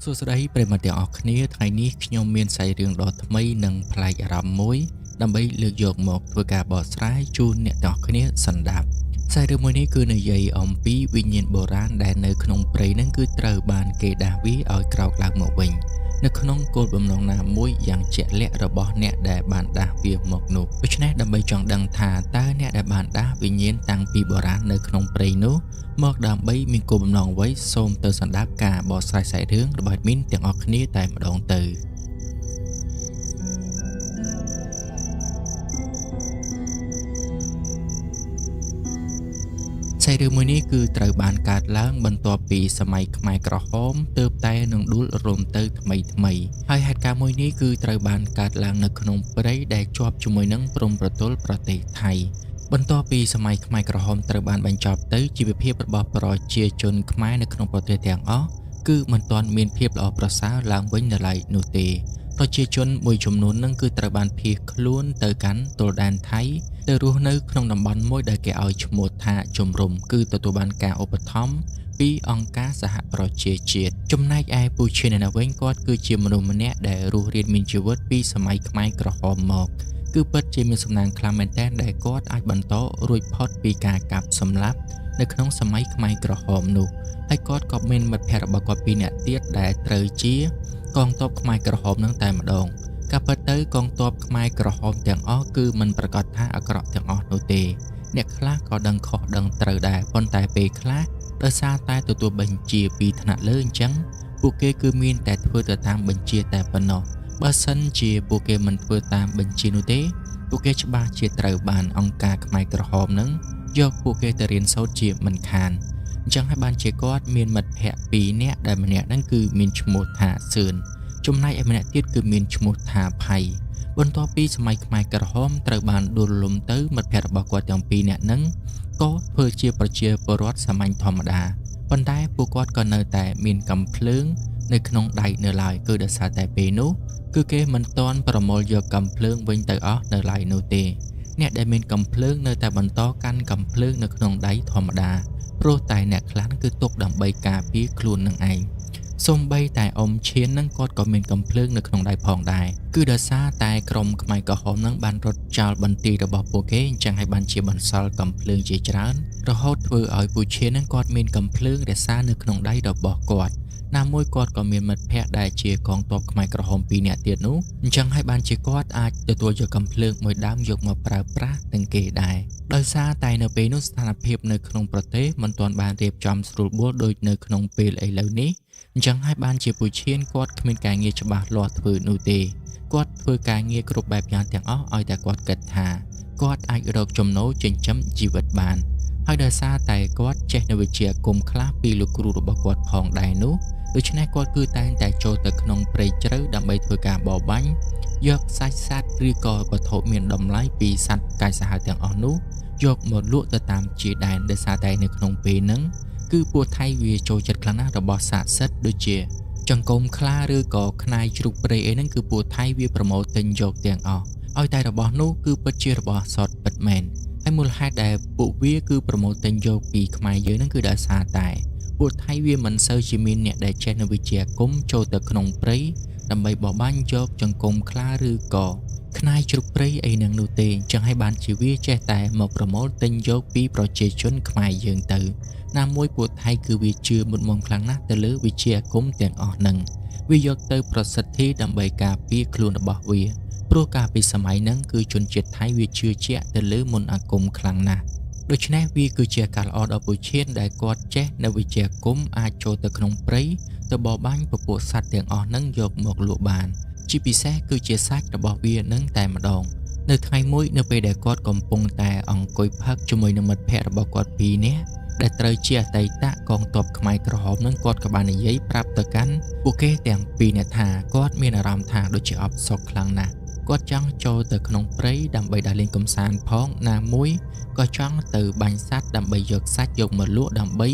សួស្តីប្រិយមិត្តទាំងអស់គ្នាថ្ងៃនេះខ្ញុំមានសាច់រឿងដ៏ថ្មីនិងប្លែកអារម្មណ៍មួយដើម្បីលើកយកមកធ្វើការបកស្រាយជូនអ្នកទាំងអស់គ្នាសន្តាប់សាច់រឿងមួយនេះគឺនិយាយអំពីវិញ្ញាណបុរាណដែលនៅក្នុងព្រៃនឹងគឺត្រូវបានគេដាស់វាឲ្យក្រោកឡើងមកវិញនៅក្នុងគោលបំណងណាមួយយ៉ាងជាក់លាក់របស់អ្នកដែលបានដាស់វាមកនោះដូច្នេះដើម្បីចង់ដឹងថាតើអ្នកដែលបានដាស់វិញ្ញាណតាំងពីបុរាណនៅក្នុងព្រៃនោះមកដើម្បីមានគោលបំណងអ្វីសូមទៅសន្តាប់ការបកស្រាយសាច់រឿងរបស់មីនទាំងអស់គ្នាតែម្ដងទៅសាច់រឿងមួយនេះគឺត្រូវបានកើតឡើងបន្ទាប់ពីសម័យខ្មែរក្រហមទើបតែនឹងដួលរំទៅថ្មីហើយហេតុការណ៍មួយនេះគឺត្រូវបានកើតឡើងនៅក្នុងព្រៃដែលជាប់ជាមួយនឹងព្រំប្រទល់ប្រទេសថៃបន្ទាប់ពីសម័យខ្មែរក្រហមត្រូវបានបញ្ចប់ទៅជីវភាពរបស់ប្រជាជនខ្មែរនៅក្នុងប្រទេសទាំងអស់គឺមិនទាន់មានភាពល្អប្រសើរឡើងវិញនៅឡើយនោះទេប្រជាជនមួយចំនួននឹងគឺត្រូវបានភៀសខ្លួនទៅកាន់ទល់ដែនថៃទៅរស់នៅក្នុងតំបន់មួយដែលគេឲ្យឈ្មោះថាជំរំគឺទទួលបានការឧបត្ថម្ភពីអង្គការសហប្រជាជាតិចំណែកឯពូឈិនណាវិញគាត់គឺជាមនុស្សម្នាក់ដែលរស់រានមានជីវិតពីសម័យខ្មែរក្រហមមកគឺពិតជាមានសំណាងខ្លាំងមែនទែនដែលគាត់អាចបន្តរួចផុតពីការកាប់សម្លាប់នៅក្នុងសម័យខ្មែរក្រហមនោះហើយគាត់ក៏មានមិត្តភ័ក្តិរបស់គាត់ពីរនាក់ទៀតដែលត្រូវជាកងទ័ពខ្មែរក្រហមនឹងតែម្ដងការពិតទៅកងទ័ពខ្មែរក្រហមទាំងអស់គឺមិនប្រកាសថាអាក្រក់ទាំងអស់នោះទេអ្នកខ្លះក៏ដឹងខុសដឹងត្រូវដែរប៉ុន្តែពេលខ្លះដោយសារតែទទួលបញ្ជាពីថ្នាក់លើអញ្ចឹងពួកគេគឺមានតែធ្វើទៅតាមបញ្ជាតែប៉ុណ្ណោះបើសិនជាពួកគេមិនធ្វើតាមបញ្ជានោះទេពួកគេច្បាស់ជាត្រូវបានអង្គការខ្មែរក្រហមនឹងយកពួកគេទៅរៀនសូត្រជាមិនខានអញ្ចឹងហើយបានជាគាត់មានមិត្តភ័ក្តិពីរនាក់ដែលម្នាក់ហ្នឹងគឺមានឈ្មោះថាសឿនចំណែកឯម្នាក់ទៀតគឺមានឈ្មោះថាផៃបន្ទាប់ពីសម័យខ្មែរក្រហមត្រូវបានដួលរំទៅមិត្តភ័ក្តិរបស់គាត់ទាំងពីរនាក់ហ្នឹងក៏ធ្វើជាប្រជាពលរដ្ឋសាមញ្ញធម្មតាប៉ុន្តែពួកគាត់ក៏នៅតែមានកាំភ្លើងនៅក្នុងដៃនៅឡើយគឺដោយសារតែពេលនោះគឺគេមិនទាន់ប្រមូលយកកាំភ្លើងវិញទៅអស់នៅឡើយនោះទេអ្នកដែលមានកាំភ្លើងនៅតែបន្តកាន់កាំភ្លើងនៅក្នុងដៃធម្មតាព្រោះតែអ្នកខ្លះគឺទុកដើម្បីការពារខ្លួននឹងឯងសូម្បីតែអ៊ំឈៀននឹងគាត់ក៏មានកាំភ្លើងនៅក្នុងដៃផងដែរគឺដោយសារតែក្រុមខ្មែរក្រហមនឹងបានរត់ចោលបន្ទាយរបស់ពួកគេអញ្ចឹងហើយបានជាបន្សល់កាំភ្លើងជាច្រើនរហូតធ្វើឲ្យពូឈៀននឹងគាត់មានកាំភ្លើងរក្សានៅក្នុងដៃរបស់គាត់ណាមួយគាត់ក៏មានមិត្តភ័ក្តិដែលជាកងទ័ពខ្មែរក្រហមពីរនាក់ទៀតនោះអញ្ចឹងហើយបានជាគាត់អាចទទួលយកកាំភ្លើងមួយដើមយកមកប្រើប្រាស់ទាំងគេដែរដោយសារតែនៅពេលនោះស្ថានភាពនៅក្នុងប្រទេសមិនទាន់បានរៀបចំស្រួលបួលដូចនៅក្នុងពេលឥឡូវនេះអញ្ចឹងហើយបានជាពូឈៀនគាត់គ្មានការងារច្បាស់លាស់ធ្វើនោះទេគាត់ធ្វើការងារគ្រប់បែបយ៉ាងទាំងអស់ឲ្យតែគាត់គិតថាគាត់អាចរកចំណូលចិញ្ចឹមជីវិតបានហើយដោយសារតែគាត់ចេះនៅវិជ្ជាអាគមខ្លះពីលោកគ្រូរបស់គាត់ផងដែរនោះដូច្នេះគាត់គឺតែងតែចូលទៅក្នុងព្រៃជ្រៅដើម្បីធ្វើការបរបាញ់យកសាច់សត្វឬក៏វត្ថុមានតម្លៃពីសត្វកាចសាហាវទាំងអស់នោះយកមកលក់ទៅតាមជាដែនដោយសារតែនៅក្នុងពេលហ្នឹងគឺពួកថៃវាចូលចិត្តខ្លាំងណាស់របស់សត្វសិតដូចជាចង្កូមខ្លាឬក៏ខ្នាយជ្រូកព្រៃអីហ្នឹងគឺពួកថៃវាប្រម៉ូទទិញយកទាំងអស់ឲ្យតែរបស់នោះគឺពិតជារបស់សតពិតមែនហើយមូលហេតុដែលពួកវាគឺប្រម៉ូទទិញយកពីខ្មែរយើងហ្នឹងគឺដោយសារតែពួកថៃវាមិនសូវជាមានអ្នកដែលចេះនៅវិជ្ជាអាគមចូលទៅក្នុងព្រៃដើម្បីបរបាញ់យកចង្កូមខ្លាឬក៏ខ្នាយជ្រូកព្រៃអីហ្នឹងនោះទេអញ្ចឹងហើយបានជាវាចេះតែមកប្រមូលទិញយកពីប្រជាជនខ្មែរយើងទៅណាមួយពួកថៃគឺវាជឿមុតមមខ្លាំងណាស់ទៅលើវិជ្ជាអាគមទាំងអស់ហ្នឹងវាយកទៅប្រសិទ្ធិដើម្បីការពារខ្លួនរបស់វាព្រោះកាលពីសម័យហ្នឹងគឺជនជាតិថៃវាជឿជាក់ទៅលើមន្តអាគមខ្លាំងណាស់ដូច្នេះវាគឺជាការល្អដល់ពូឈៀនដែលគាត់ចេះនៅវិជ្ជាអាគមអាចចូលទៅក្នុងព្រៃទៅបរបាញ់ពពួកសត្វទាំងអស់ហ្នឹងយកមកលក់បានជាពិសេសគឺជាសាច់របស់វានឹងតែម្ដងនៅថ្ងៃមួយនៅពេលដែលគាត់កំពុងតែអង្គុយផឹកជាមួយនឹងមិត្តភ័ក្តិរបស់គាត់ពីរនាក់ដែលត្រូវជាអតីតកងទ័ពខ្មែរក្រហមនឹងគាត់ក៏បាននិយាយប្រាប់ទៅកាន់ពួកគេទាំងពីរនាក់ថាគាត់មានអារម្មណ៍ថាដូចជាអបសុខខ្លាំងណាស់គាត់ចង់ចូលទៅក្នុងព្រៃដើម្បីដើរលេងកម្សាន្តផងណាមួយក៏ចង់ទៅបាញ់សត្វដើម្បីយកសាច់យកមកលក់ដើម្បី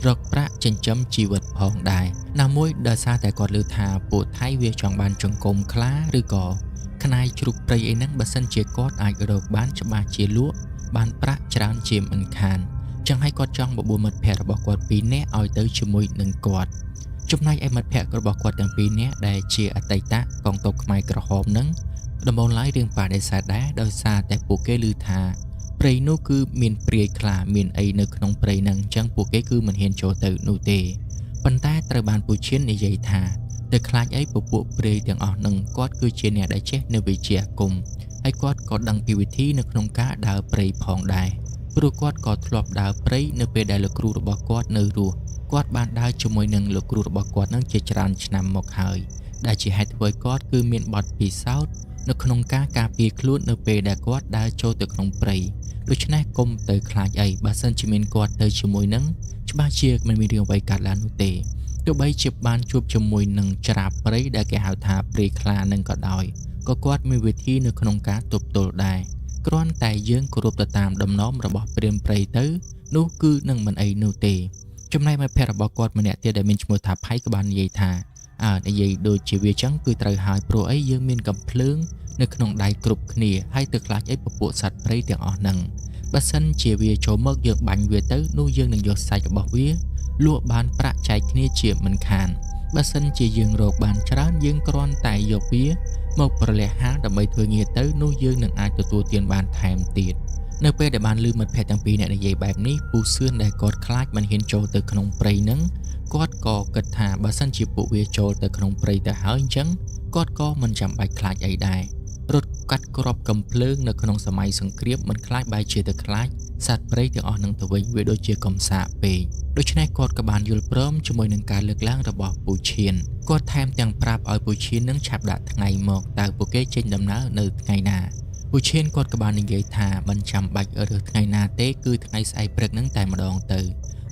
រកប្រាក់ចិញ្ចឹមជីវិតផងដែរណាមួយដោយសារតែគាត់ឮថាពួកថៃវាចង់បានចង្កូមខ្លាឬក៏ខ្នាយជ្រូកព្រៃអីហ្នឹងបើសិនជាគាត់អាចរកបានច្បាស់ជាលក់បានប្រាក់ច្រើនជាមិនខានចឹងហើយគាត់ចង់បបួលមិត្តភ័ក្តិរបស់គាត់ពីរនាក់ឲ្យទៅជាមួយនឹងគាត់ ចំណែកឯមិត្តភក្តិរបស់គាត់ទាំងពីរនាក់ដែលជាអតីតកងទ័ពខ្មែរក្រហមនឹងដំបូងឡើយរឿងបដិសេធដែរដោយសារតែពួកគេឮថាព្រៃនោះគឺមានព្រាយខ្លាមានអីនៅក្នុងព្រៃហ្នឹងអញ្ចឹងពួកគេគឺមិនហ៊ានចូលទៅនោះទេប៉ុន្តែត្រូវបានពូឈៀននិយាយថាតែខ្លាចអីពពួកព្រាយទាំងអស់នឹងគាត់គឺជាអ្នកដែលចេះនៅវិជ្ជាអាគមហើយគាត់ក៏ដឹងពីវិធីនៅក្នុងការដើរព្រៃផងដែរព្រោះគាត់ក៏ធ្លាប់ដើរព្រៃនៅពេលដែលលោកគ្រូរបស់គាត់នៅរស់គាត់បានដើរជាមួយនឹងលោកគ្រូរបស់គាត់នឹងជាច្រើនឆ្នាំមកហើយដែលជាហេតុធ្វើឲ្យគាត់គឺមានបទពិសោធន៍នៅក្នុងការការពារខ្លួននៅពេលដែលគាត់ដើរចូលទៅក្នុងព្រៃដូច្នេះកុំទៅខ្លាចអីបើសិនជាមានគាត់ទៅជាមួយនឹងច្បាស់ជាមិនមានរឿងអ្វីកើតឡើងនោះទេទោះបីជាបានជួបជាមួយនឹងច្រាបព្រៃដែលគេហៅថាព្រៃខ្លានឹងក៏ដោយក៏គាត់មានវិធីនៅក្នុងការទប់ទល់ដែរគ្រាន់តែយើងគោរពទៅតាមដំណំរបស់ព្រាហ្មណ៍ព្រៃទៅនោះគឺនឹងមិនអីនោះទេចំណែកមិត្តភក្តិរបស់គាត់ម្នាក់ទៀតដែលមានឈ្មោះថាផៃក៏បាននិយាយថានិយាយដូចជាវាចឹងគឺត្រូវហើយព្រោះអីយើងមានកំភ្លើងនៅក្នុងដៃគ្រប់គ្នាហើយទៅខ្លាចអីពពួកសត្វព្រៃទាំងអស់ហ្នឹងបើសិនជាវាចូលមកយើងបាញ់វាទៅនោះយើងនឹងយកសាច់របស់វាលក់បានប្រាក់ចែកគ្នាជាមិនខានបើសិនជាយើងរកបានច្រើនយើងគ្រាន់តែយកវាមកប្រលះហាលដើម្បីធ្វើងារទៅនោះយើងនឹងអាចទទួលទានបានថែមទៀតនៅពេលដែលបានឮមិត្តភក្តិទាំងពីរអ្នកនិយាយបែបនេះពូសឿនដែលគាត់ខ្លាចមិនហ៊ានចូលទៅក្នុងព្រៃហ្នឹងគាត់ក៏គិតថាបើសិនជាពួកវាចូលទៅក្នុងព្រៃទៅហើយអញ្ចឹងគាត់ក៏មិនចាំបាច់ខ្លាចអីដែររត់កាត់គ្រាប់កំភ្លើងនៅក្នុងសម័យសង្គ្រាមមិនខ្លាចបែរជាទៅខ្លាចសត្វព្រៃទាំងអស់នឹងទៅវិញវាដូចជាកំសាកពេកដូច្នេះគាត់ក៏បានយល់ព្រមជាមួយនឹងការលើកឡើងរបស់ពូឈៀនគាត់ថែមទាំងប្រាប់ឲ្យពូឈៀននឹងឆាប់ដាក់ថ្ងៃមកតើពួកគេចេញដំណើរនៅថ្ងៃណាពូឈៀនគាត់ក៏បាននិយាយថាមិនចាំបាច់រើសថ្ងៃណាទេគឺថ្ងៃស្អែកព្រឹកហ្នឹងតែម្ដងទៅ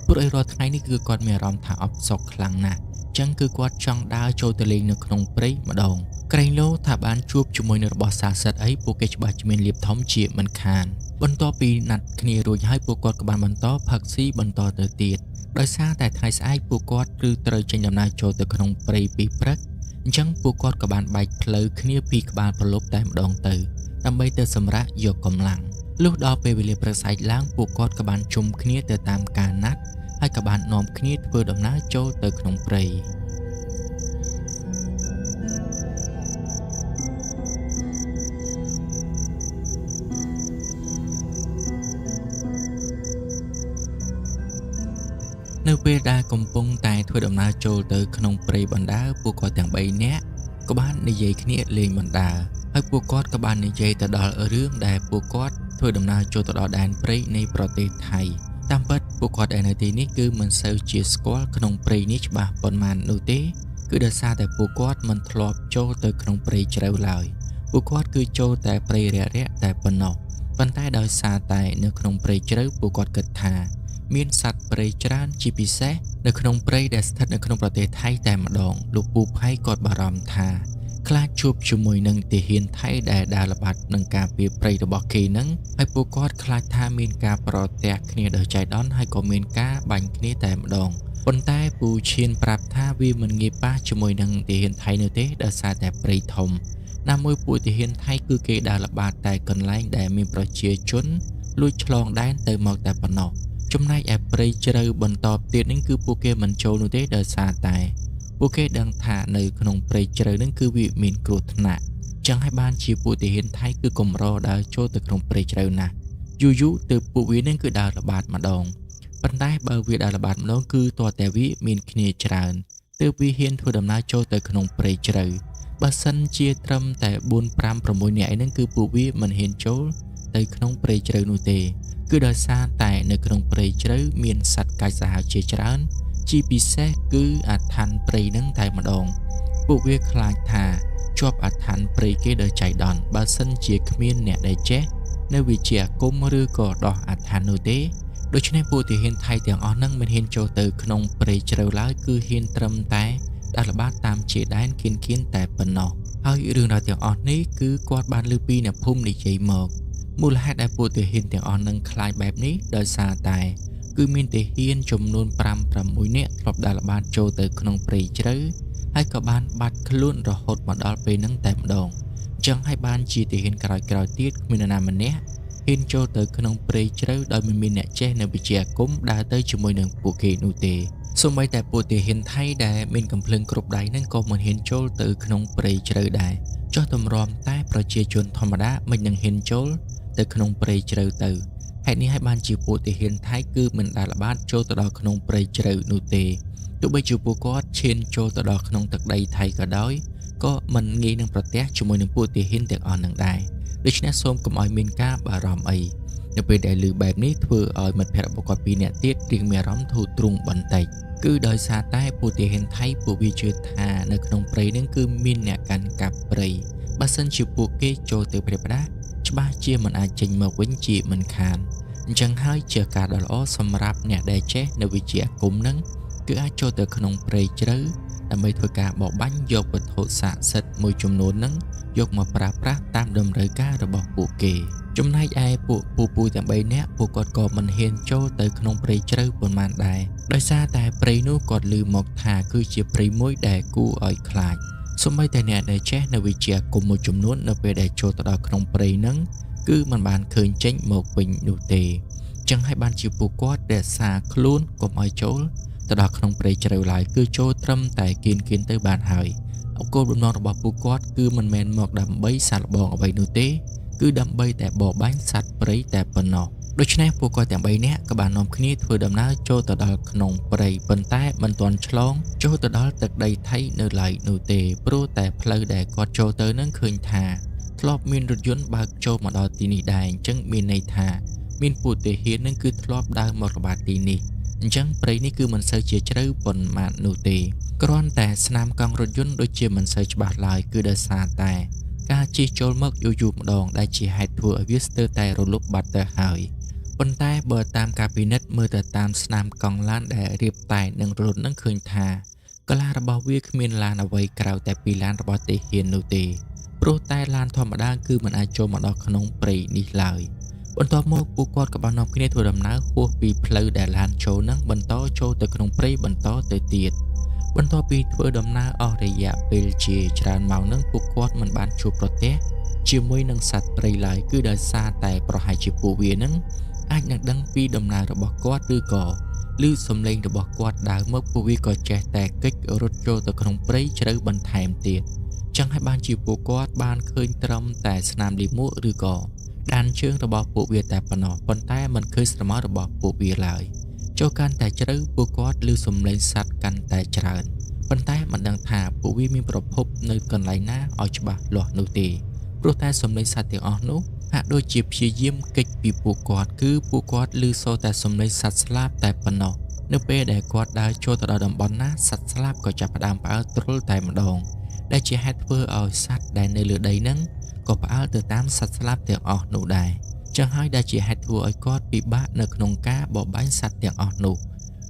ព្រោះឲ្យរាល់ថ្ងៃនេះគឺគាត់មានអារម្មណ៍ថាអបសុកខ្លាំងណាស់ចឹងគឺគាត់ចង់ដើរចូលទៅលេងនៅក្នុងព្រៃម្ដងក្រែងលោថាបានជួបជាមួយនឹងរបស់សាសិតអីពួកគេច្បាស់ជាមានលៀបធំជាមិនខានបន្ទាប់ពីណាត់គ្នារួចហើយពួកគាត់ក៏បានបន្តផឹកស៊ីបន្តទៅទៀតដោយសារតែថ្ងៃស្អែកពួកគាត់គឺត្រូវចេញដំណើរចូលទៅក្នុងព្រៃពីព្រឹកអញ្ចឹងពួកគាត់ក៏បានបែកផ្លូវគ្នាពីក្បាលប្រលប់តែម្ដងទៅដើម្បីទៅសម្រាកយកកម្លាំងលុះដល់ពេលវេលាព្រឹកស្អែកឡើងពួកគាត់ក៏បានជុំគ្នាទៅតាមការណាត់ហើយក៏បាននាំគ្នាធ្វើដំណើរចូលទៅក្នុងព្រៃនៅពេលដែលកំពុងតែធ្វើដំណើរចូលទៅក្នុងព្រៃបណ្ដើរពួកគាត់ទាំង3នាក់ក៏បាននិយាយគ្នាលេងបណ្ដើរហើយពួកគាត់ក៏បាននិយាយទៅដល់រឿងដែលពួកគាត់ធ្វើដំណើរចូលទៅដល់ដែនព្រៃនៃប្រទេសថៃតាមពិតពួកគាត់ដែលនៅទីនេះគឺមិនសូវជាស្គាល់ក្នុងព្រៃនេះច្បាស់ប៉ុន្មាននោះទេគឺដោយសារតែពួកគាត់មិនធ្លាប់ចូលទៅក្នុងព្រៃជ្រៅឡើយពួកគាត់គឺចូលតែព្រៃរាក់ៗតែប៉ុណ្ណោះប៉ុន្តែដោយសារតែនៅក្នុងព្រៃជ្រៅពួកគាត់គិតថាមានសត្វព្រៃច្រើនជាពិសេសនៅក្នុងព្រៃដែលស្ថិតនៅក្នុងប្រទេសថៃតែម្ដងលោកពូផៃគាត់បារម្ភថាខ្លាចជួបជាមួយនឹងទាហានថៃដែលដើរល្បាតនឹងការពារព្រៃរបស់គេនឹងហើយពួកគាត់ខ្លាចថាមានការប្រទះគ្នាដោយចៃដន្យហើយក៏មានការបាញ់គ្នាតែម្ដងប៉ុន្តែពូឈៀនប្រាប់ថាវាមិនងាយប៉ះជាមួយនឹងទាហានថៃនោះទេដោយសារតែព្រៃធំណាមួយពួកទាហានថៃគឺគេដើរល្បាតតែកន្លែងដែលមានប្រជាជនលួចឆ្លងដែនទៅមកតែប៉ុណ្ណោះចំណែកឯព្រៃជ្រៅបន្តទៀតនេះគឺពួកគេមិនចូលនោះទេដោយសារតែពួកគេដឹងថានៅក្នុងព្រៃជ្រៅនឹងគឺវាមានគ្រោះថ្នាក់ចឹងហើយបានជាពួកទាហានថៃគឺកម្រដើរចូលទៅក្នុងព្រៃជ្រៅណាស់យូរទៅពួកវានឹងគឺដើរល្បាតម្ដងប៉ុន្តែបើវាដើរល្បាតម្ដងគឺតើតែវាមានគ្នាច្រើនទើបវាហ៊ានធ្វើដំណើរចូលទៅក្នុងព្រៃជ្រៅបើសិនជាត្រឹមតែ4 5 6នាក់ឯហ្នឹងគឺពួកវាមិនហ៊ានចូលទៅក្នុងព្រៃជ្រៅនោះទេគឺដោយសារតែនៅក្នុងព្រៃជ្រៅមានសត្វកាចសាហាវជាច្រើនជាពិសេសគឺអាថ័ន្តព្រៃនឹងតែម្ដងពួកវាខ្លាចថាជាប់អាថ័ន្តព្រៃគេដោយចៃដន្យបើសិនជាគ្មានអ្នកដែលចេះនៅវិជ្ជាអាគមឬក៏ដោះអាថ័ន្តនោះទេដូច្នេះពួកទាហានថៃទាំងអស់នឹងមិនហ៊ានចូលទៅក្នុងព្រៃជ្រៅឡើយគឺហ៊ានត្រឹមតែដើរល្បាតតាមជាដែនគៀនតែប៉ុណ្ណោះហើយរឿងរ៉ាវទាំងអស់នេះគឺគាត់បានលើពីអ្នកភូមិនិយាយមកមូលហេតុដែលពួកទាហានទាំងអស់នឹងខ្លាចបែបនេះដោយសារតែគឺមានទាហានចំនួន 5-6 នាក់ធ្លាប់ដើរល្បាតចូលទៅក្នុងព្រៃជ្រៅហើយក៏បានបាត់ខ្លួនរហូតមកដល់ពេលហ្នឹងតែម្ដងចឹងហើយបានជាទាហានក្រោយទៀតគ្មាននរណាម្នាក់ហ៊ានចូលទៅក្នុងព្រៃជ្រៅដោយមិនមានអ្នកចេះនៅវិជ្ជាអាគមដើរទៅជាមួយនឹងពួកគេនោះទេ សូម្បីតែពួកទាហានថៃដែលមានកំភ្លើងគ្រប់ដៃនឹងក៏មិនហ៊ានចូលទៅក្នុងព្រៃជ្រៅដែរចុះទម្រាំតែប្រជាជនធម្មតាមិននឹងហ៊ានចូលទៅក្នុងព្រៃជ្រៅទៅហេតុនេះហើយបានជាពួកទាហានថៃគឺមិនដែលល្បាតចូលទៅដល់ក្នុងព្រៃជ្រៅនោះទេទោះបីជាពួកគាត់ឈានចូលទៅដល់ក្នុងទឹកដីថៃក៏ដោយក៏មិនងាយនឹងប្រទះជាមួយនឹងពួកទាហានទាំងអស់នឹងដែរដូច្នេះសូមកុំឲ្យមានការបារម្ភអីនៅពេលដែលឮបែបនេះធ្វើឲ្យមិត្តភក្តិរបស់គាត់ពីរនាក់ទៀតរៀងមានអារម្មណ៍ធូរទ្រូងបន្តិចគឺដោយសារតែពួកទាហានថៃពួកវាជឿថានៅក្នុងព្រៃនឹងគឺមានអ្នកកាន់កាប់ព្រៃបើសិនជាពួកគេចូលទៅព្រាបដាច្បាស់ជាមិនអាចចេញមកវិញជាមិនខានអញ្ចឹងហើយជាការដ៏ល្អសម្រាប់អ្នកដែលចេះនៅវិជ្ជាអាគមនឹងគឺអាចចូលទៅក្នុងព្រៃជ្រៅដើម្បីធ្វើការបរបាញ់យកវត្ថុស័ក្តិសិទ្ធិមួយចំនួននឹងយកមកប្រើប្រាស់តាមតម្រូវការរបស់ពួកគេចំណែកឯពួកពូពូទាំង3នាក់ពួកគាត់ក៏មិនហ៊ានចូលទៅក្នុងព្រៃជ្រៅប៉ុន្មានដែរដោយសារតែព្រៃនោះគាត់ឮមកថាគឺជាព្រៃមួយដែលគួរឲ្យខ្លាចសូម្បីតែអ្នកដែលចេះនៅវិជ្ជាអាគមមួយចំនួននៅពេលដែលចូលទៅដល់ក្នុងព្រៃហ្នឹងគឺមិនបានឃើញចេញមកវិញនោះទេចឹងហើយបានជាពួកគាត់រក្សាខ្លួនកុំឲ្យចូលទៅដល់ក្នុងព្រៃជ្រៅឡើយគឺចូលត្រឹមតែគៀនទៅបានហើយគោលបំណងរបស់ពួកគាត់គឺមិនមែនមកដើម្បីសាកល្បងអ្វីនោះទេគឺដើម្បីតែបរបាញ់សត្វព្រៃតែប៉ុណ្ណោះដូច្នេះពួកគាត់ទាំង3នាក់ក៏បាននាំគ្នាធ្វើដំណើរចូលទៅដល់ក្នុងព្រៃប៉ុន្តែមិនទាន់ឆ្លងចូលទៅដល់ទឹកដីថៃនៅឡើយនោះទេព្រោះតែផ្លូវដែលគាត់ចូលទៅនឹងឃើញថាធ្លាប់មានរថយន្តបើកចូលមកដល់ទីនេះដែរអញ្ចឹងមានន័យថាមានពួកទាហាននឹងគឺធ្លាប់ដើរមកល្បាតទីនេះអញ្ចឹងព្រៃនេះគឺមិនសូវជាជ្រៅប៉ុន្មាននោះទេគ្រាន់តែស្នាមកង់រថយន្តដូចជាមិនសូវច្បាស់ឡើយគឺដោយសារតែការជិះចូលមកយូរម្ដងដែលជាហេតុធ្វើឲ្យវាស្ទើរតែរលុបបាត់ទៅហើយប៉ុន្តែបើតាមការពិនិត្យមើលទៅតាមស្នាមកង់ឡានដែលរៀបតែនឹងរត់នឹងឃើញថាកលារបស់វាគ្មានឡានអ្វីក្រៅតែពីឡានរបស់ទាហាននោះទេព្រោះតែឡានធម្មតាគឺមិនអាចចូលមកដល់ក្នុងព្រៃនេះឡើយបន្ទាប់មកពួកគាត់ក៏បាននាំគ្នាធ្វើដំណើរហួសពីផ្លូវដែលឡានចូលនឹងបន្តចូលទៅក្នុងព្រៃបន្តទៅទៀតបន្ទាប់ពីធ្វើដំណើរអស់រយៈពេលជាច្រើនម៉ោងនឹងពួកគាត់មិនបានជួបប្រទះជាមួយនឹងសត្វព្រៃឡើយគឺដោយសារតែប្រហែលជាពួកវានឹងអាចនឹងដឹងពីដំណើររបស់គាត់ឬក៏ឮសំឡេងរបស់គាត់ដើរមកពួកវាក៏ចេះតែគេចរត់ចូលទៅក្នុងព្រៃជ្រៅបន្ថែមទៀតចឹងហើយបានជាពួកគាត់បានឃើញត្រឹមតែស្នាមលិមួកឬក៏ដានជើងរបស់ពួកវាតែប៉ុណ្ណោះប៉ុន្តែមិនឃើញស្រមោលរបស់ពួកវាឡើយចូលកាន់តែជ្រៅពួកគាត់ឮសំឡេងសត្វកាន់តែច្រើនប៉ុន្តែមិនដឹងថាពួកវាមានប្រភពនៅកន្លែងណាឲ្យច្បាស់លាស់នោះទេព្រោះតែសំឡេងសត្វទាំងអស់នោះហាក់ដូចជាព្យាយាមគេចពីពួកគាត់គឺពួកគាត់ឮសូរតែសំឡេងសត្វស្លាបតែប៉ុណ្ណោះនៅពេលដែលគាត់ដើរចូលទៅដល់តំបន់ណាសត្វស្លាបក៏ចាប់ផ្ដើមផ្អើលទ្រុលតែម្ដងដែលជាហេតុធ្វើឲ្យសត្វដែលនៅលើដីហ្នឹងក៏ផ្អើលទៅតាមសត្វស្លាបទាំងអស់នោះដែរចឹងហើយដែលជាហេតុធ្វើឲ្យគាត់ពិបាកនៅក្នុងការបរបាញ់សត្វទាំងអស់នោះ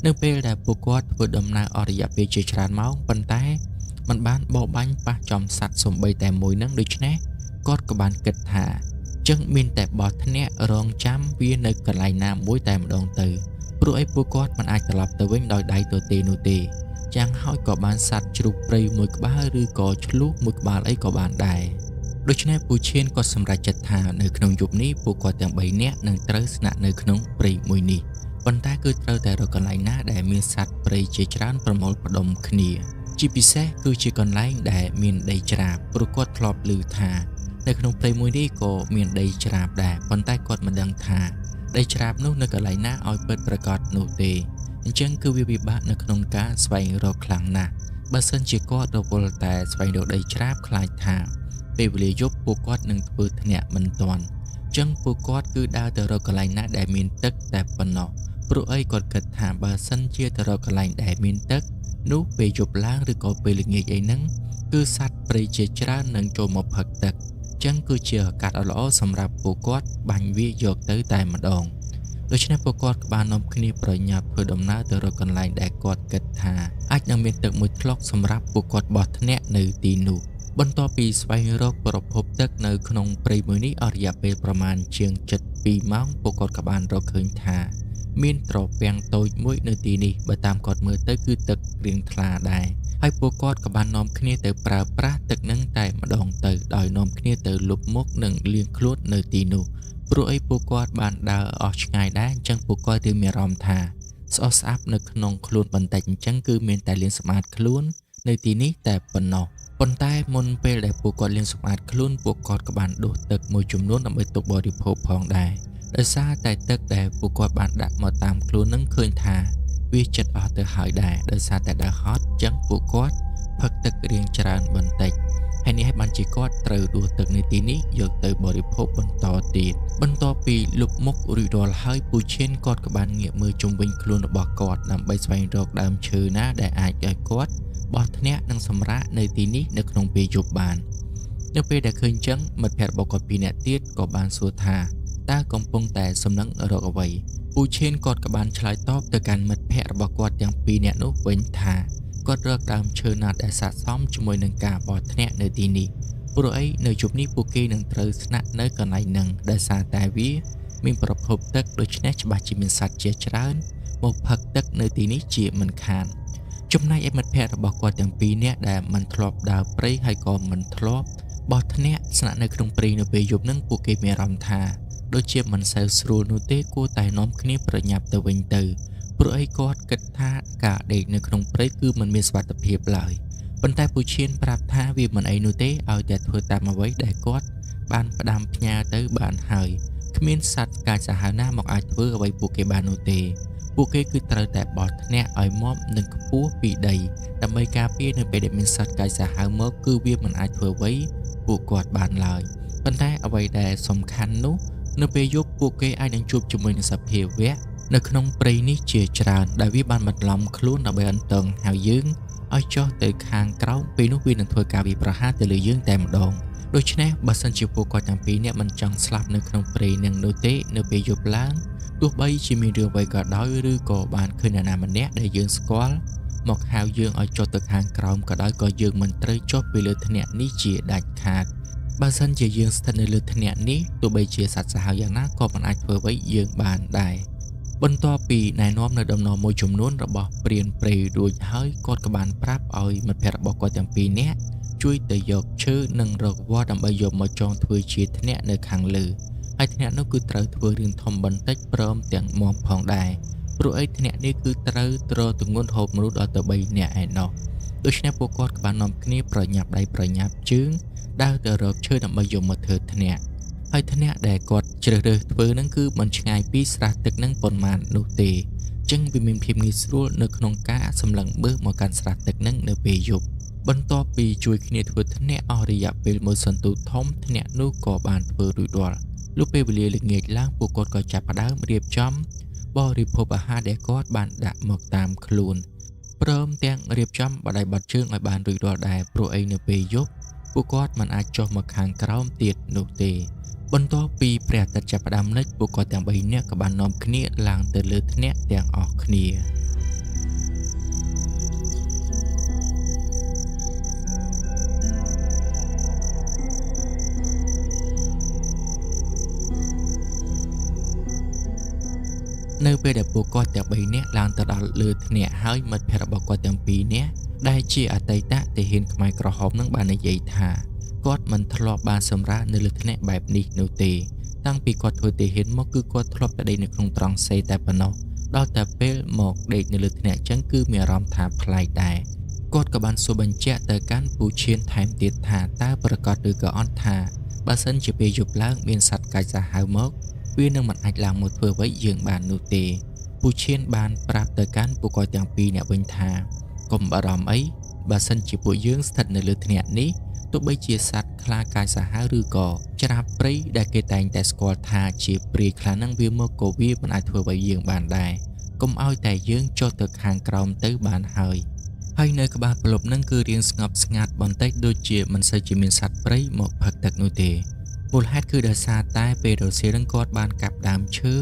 នៅពេលដែលពួកគាត់ធ្វើដំណើរអស់រយៈពេលជាច្រើនម៉ោងប៉ុន្តែมันបានបរបាញ់ប៉ះចំសត្វសំបីតែមួយនឹងដូច្នេះគាត់ក៏បានគិតថាចឹងមានតែបោះធ្នាក់រងចាំវានៅកន្លែងណាមួយតែម្ដងទៅព្រោះអីពួកគាត់មិនអាចត្រឡប់ទៅវិញដោយដៃទទេនោះទេយ៉ាងហើយក៏បានសត្វជ្រូកព្រៃមួយក្បាលឬក៏ឆ្លូសមួយក្បាលអីក៏បានដែរដូច្នេះពូឈៀនក៏សម្រេចចិត្តថានៅក្នុងយប់នេះពួកគាត់ទាំង3នាក់នឹងត្រូវស្នាក់នៅក្នុងព្រៃមួយនេះប៉ុន្តែគឺត្រូវតែរកកន្លែងណាដែលមានសត្វព្រៃជាច្រើនប្រមូលផ្ដុំគ្នាជាពិសេសគឺជាកន្លែងដែលមានដីច្រាបព្រោះគាត់ធ្លាប់ឮថានៅក្នុងព្រៃមួយនេះក៏មានដីច្រាបដែរប៉ុន្តែគាត់មិនដឹងថាដីច្រាបនោះនៅកន្លែងណាឲ្យពិតប្រាកដនោះទេអញ្ចឹងគឺវាពិបាកនៅក្នុងការស្វែងរកខ្លាំងណាស់បើសិនជាគាត់រវល់តែស្វែងរកដីច្រាបខ្លាចថាពេលវេលាយប់ពួកគាត់នឹងធ្វើធ្នាក់មិនទាន់ចឹងពួកគាត់គឺដើរទៅរកកន្លែងណាដែលមានទឹកតែប៉ុណ្ណោះព្រោះអីគាត់គិតថាបើសិនជាទៅរកកន្លែងដែលមានទឹកនោះពេលយប់ឡើងឬក៏ពេលល្ងាចអីហ្នឹងគឺសត្វព្រៃជាច្រើននឹងចូលមកផឹកទឹកចឹងគឺជាឱកាសល្អសម្រាប់ពួកគាត់បាញ់វាយកទៅតែម្ដងដូច្នេះពួកគាត់ក៏បាននាំគ្នាប្រញាប់ធ្វើដំណើរទៅរកកន្លែងដែលគាត់គិតថាអាចនឹងមានទឹកមួយថ្លុកសម្រាប់ពួកគាត់បោះធ្នាក់នៅទីនោះបន្ទាប់ពីស្វែងរកប្រភពទឹកនៅក្នុងព្រៃមួយនេះអស់រយៈពេលប្រមាណជាង7ម៉ោងពួកគាត់ក៏បានរកឃើញថាមានត្រពាំងតូចមួយនៅទីនេះបើតាមគាត់មើលទៅគឺទឹករាងថ្លាដែរហើយពួកគាត់ក៏បាននាំគ្នាទៅប្រើប្រាស់ទឹកនឹងតែម្ដងទៅដោយនាំគ្នាទៅលុបមុខនិងលាងខ្លួននៅទីនោះព្រោះអីពួកគាត់បានដើរអស់ឆ្ងាយដែរអញ្ចឹងពួកគាត់រៀងមានអារម្មណ៍ថា ស្អុះស្អាប់នៅក្នុងខ្លួនបន្តិចអញ្ចឹងគឺមានតែលាងសម្អាតខ្លួននៅទីនេះតែប៉ុណ្ណោះប៉ុន្តែមុនពេលដែលពួកគាត់លាងសម្អាតខ្លួនពួកគាត់ក៏បានដួសទឹកមួយចំនួនដើម្បីទុកបរិភោគផងដែរដោយសារតែទឹកដែលពួកគាត់បានដាក់មកតាមខ្លួននឹងឃើញថាវាចិត្តអស់ទៅហើយដែរដោយសារតែដើរហត់អញ្ចឹងពួកគាត់ផឹកទឹករៀងច្រើនបន្តិចហើយនេះឲ្យបានជាគាត់ត្រូវដួសទឹកនៅទីនេះយកទៅបរិភោគបន្តទៀតបន្ទាប់ពីលុបមុខរួចរាល់ហើយពូឈិនគាត់ក៏បានងាកមើលជុំវិញខ្លួនរបស់គាត់ដើម្បីស្វែងរកដើមឈើណាដែលអាចឲ្យគាត់បោះធ្នាក់និងសម្រាកនៅទីនេះនៅក្នុងពេលយប់បាននៅពេលដែលឃើញចឹងមិត្តភក្តិរបស់គាត់ពីរនាក់ទៀតក៏បានសួរថាតើកំពុងតែសំណឹងរកអ្វីពូឈិនគាត់ក៏បានឆ្លើយតបទៅកាន់មិត្តភក្តិរបស់គាត់ទាំងពីរនាក់នោះវិញថាគាត់រកដើមឈើណាដែលស័ក្តិសមជាមួយនឹងការបោះធ្នាក់នៅទីនេះព្រោះអីនៅជប់នេះពួកគេនឹងត្រូវស្នាក់នៅកន្លែងហ្នឹងដោយសារតែវាមានប្រភពទឹកដូច្នេះច្បាស់ជាមានសត្វជាច្រើនមកផឹកទឹកនៅទីនេះជាមិនខានចំណែកឯមិត្តភក្តិរបស់គាត់ទាំងពីរនាក់ដែលមិនធ្លាប់ដើរព្រៃហើយក៏មិនធ្លាប់បោះធ្នាក់ស្នាក់នៅក្នុងព្រៃនៅពេលយប់ហ្នឹងពួកគេមានអារម្មណ៍ថាដូចជាមិនសូវស្រួលនោះទេគួរតែនាំគ្នាប្រញាប់ទៅវិញទៅព្រោះអីគាត់គិតថាការដេកនៅក្នុងព្រៃគឺមិនមានសុវត្ថិភាពឡើយប៉ុន្តែពូឈិនប្រាប់ថាវាមិនអីនោះទេឲ្យតែធ្វើតាមអ្វីដែលគាត់បានផ្ដាំផ្ញើទៅបានហើយគ្មានសត្វកាចសាហាវណាមកអាចធ្វើអ្វីពួកគេបាននោះទេពួកគេគឺត្រូវតែបោះធ្នាក់ឲ្យមាំនិងខ្ពស់ពីដីដើម្បីការពារនៅពេលដែលមានសត្វកាចសាហាវមកគឺវាមិនអាចធ្វើអ្វីពួកគាត់បានឡើយប៉ុន្តែអ្វីដែលសំខាន់នោះនៅពេលយប់ពួកគេអាចនឹងជួបជាមួយនឹងសភាវៈនៅក្នុងព្រៃនេះជាច្រើនដែលវាបានបន្លំខ្លួនដើម្បីអន្តងហៅយើងឲ្យចុះទៅខាងក្រោមពេលនោះវានឹងធ្វើការវាប្រហារទៅលើយើងតែម្ដងដូច្នេះបើសិនជាពួកគាត់ទាំងពីរនាក់មិនចង់ស្លាប់នៅក្នុងព្រៃនឹងនោះទេនៅពេលយប់ឡើងទោះបីជាមានរឿងអ្វីក៏ដោយឬក៏បានឃើញនរណាម្នាក់ដែលយើងស្គាល់មកហៅយើងឲ្យចុះទៅខាងក្រោមក៏ដោយក៏យើងមិនត្រូវចុះពីលើធ្នាក់នេះជាដាច់ខាតបើសិនជាយើងស្ថិតនៅលើធ្នាក់នេះទោះបីជាសត្វសាហាវយ៉ាងណាក៏មិនអាចធ្វើអ្វីយើងបានដែរបន្ទាប់ពីណែនាំនៅដំណរមួយចំនួនរបស់ព្រានព្រៃរួចហើយគាត់ក៏បានប្រាប់ឲ្យមិត្តភក្តិរបស់គាត់ទាំងពីរនាក់ជួយទៅយកឈើនិងរកវល្លិដើម្បីយកមកចងធ្វើជាធ្នាក់នៅខាងលើហើយធ្នាក់នោះគឺត្រូវធ្វើរឿងធំបន្តិចព្រមទាំងមាំផងដែរព្រោះអីធ្នាក់នេះគឺត្រូវទ្រទម្ងន់ហូបមនុស្សដល់ទៅ3នាក់ឯណោះដូច្នេះពួកគាត់ក៏បាននាំគ្នាប្រញាប់ដៃប្រញាប់ជើងដើរទៅរកឈើដើម្បីយកមកធ្វើធ្នាក់ហើយធ្នាក់ដែលគាត់ជ្រើសរើសធ្វើហ្នឹងគឺមិនឆ្ងាយពីស្រះទឹកហ្នឹងប៉ុន្មាននោះទេអញ្ចឹងវាមានភាពងាយស្រួលនៅក្នុងការសម្លឹងមើលមកកាន់ស្រះទឹកហ្នឹងនៅពេលយប់បន្ទាប់ពីជួយគ្នាធ្វើធ្នាក់អស់រយៈពេលមួយសន្ទុះធំធ្នាក់នោះក៏បានធ្វើរួចរាល់លុះពេលវេលាល្ងាចឡើងពួកគាត់ក៏ចាប់ផ្ដើមរៀបចំបរិភោគអាហារដែលគាត់បានដាក់មកតាមខ្លួនព្រមទាំងរៀបចំបដិបត្តិជើងឲ្យបានរួចរាល់ដែរព្រោះអីនៅពេលយប់ពួកគាត់មិនអាចចុះមកខាងក្រោមទៀតនោះទេបន្ទាប់ពីព្រះអាទិត្យចាប់ផ្ដើមលិចពួកគាត់ទាំង3នាក់ក៏បាននាំគ្នាឡើងទៅលើធ្នាក់ទាំងអស់គ្នានៅពេលដែលពួកគាត់ទាំង3នាក់ឡើងទៅដល់លើធ្នាក់ហើយមិត្តភក្តិរបស់គាត់ទាំង2នាក់ដែលជាអតីតទាហានខ្មែរក្រហមនឹងបាននិយាយថាគាត់មិនធ្លាប់បានសម្រាកនៅលើធ្នាក់បែបនេះនោះទេតាំងពីគាត់ធ្វើទាហានមកគឺគាត់ធ្លាប់តែដេកនៅក្នុងត្រង់សេតែប៉ុណ្ណោះដល់តែពេលមកដេកនៅលើធ្នាក់ចឹងគឺមានអារម្មណ៍ថាប្លែកដែរគាត់ក៏បានសួរបញ្ជាក់ទៅកាន់ពូឈិនថែមទៀតថាតើប្រកាសឬក៏អត់ថាបើសិនជាពេលយប់ឡើងមានសត្វកាចសាហាវមកវានឹងមិនអាចឡើងមកធ្វើអ្វីយើងបាននោះទេពូឈិនបានប្រាប់ទៅកាន់ពួកគាត់ទាំងពីរនាក់វិញថាកុំបារម្ភអីបើសិនជាពួកយើងស្ថិតនៅលើធ្នាក់នេះទោះបីជាសត្វខ្លាកាយសាហាវឬក៏ច្រាបព្រៃដែលគេតែងតែស្គាល់ថាជាព្រាយខ្លានឹងវាមកក៏វាមិនអាចធ្វើអ្វីយើងបានដែរកុំឲ្យតែយើងចុះទៅខាងក្រោមទៅបានហើយនៅក្បាលប្រលប់នឹងគឺរៀងស្ងប់ស្ងាត់បន្តិចដូចជាមិនសូវជាមានសត្វព្រៃមកផឹកទឹកនោះទេមូលហេតុគឺដោយសារតែពេលរសៀលនឹងគាត់បានកាប់ដើមឈើ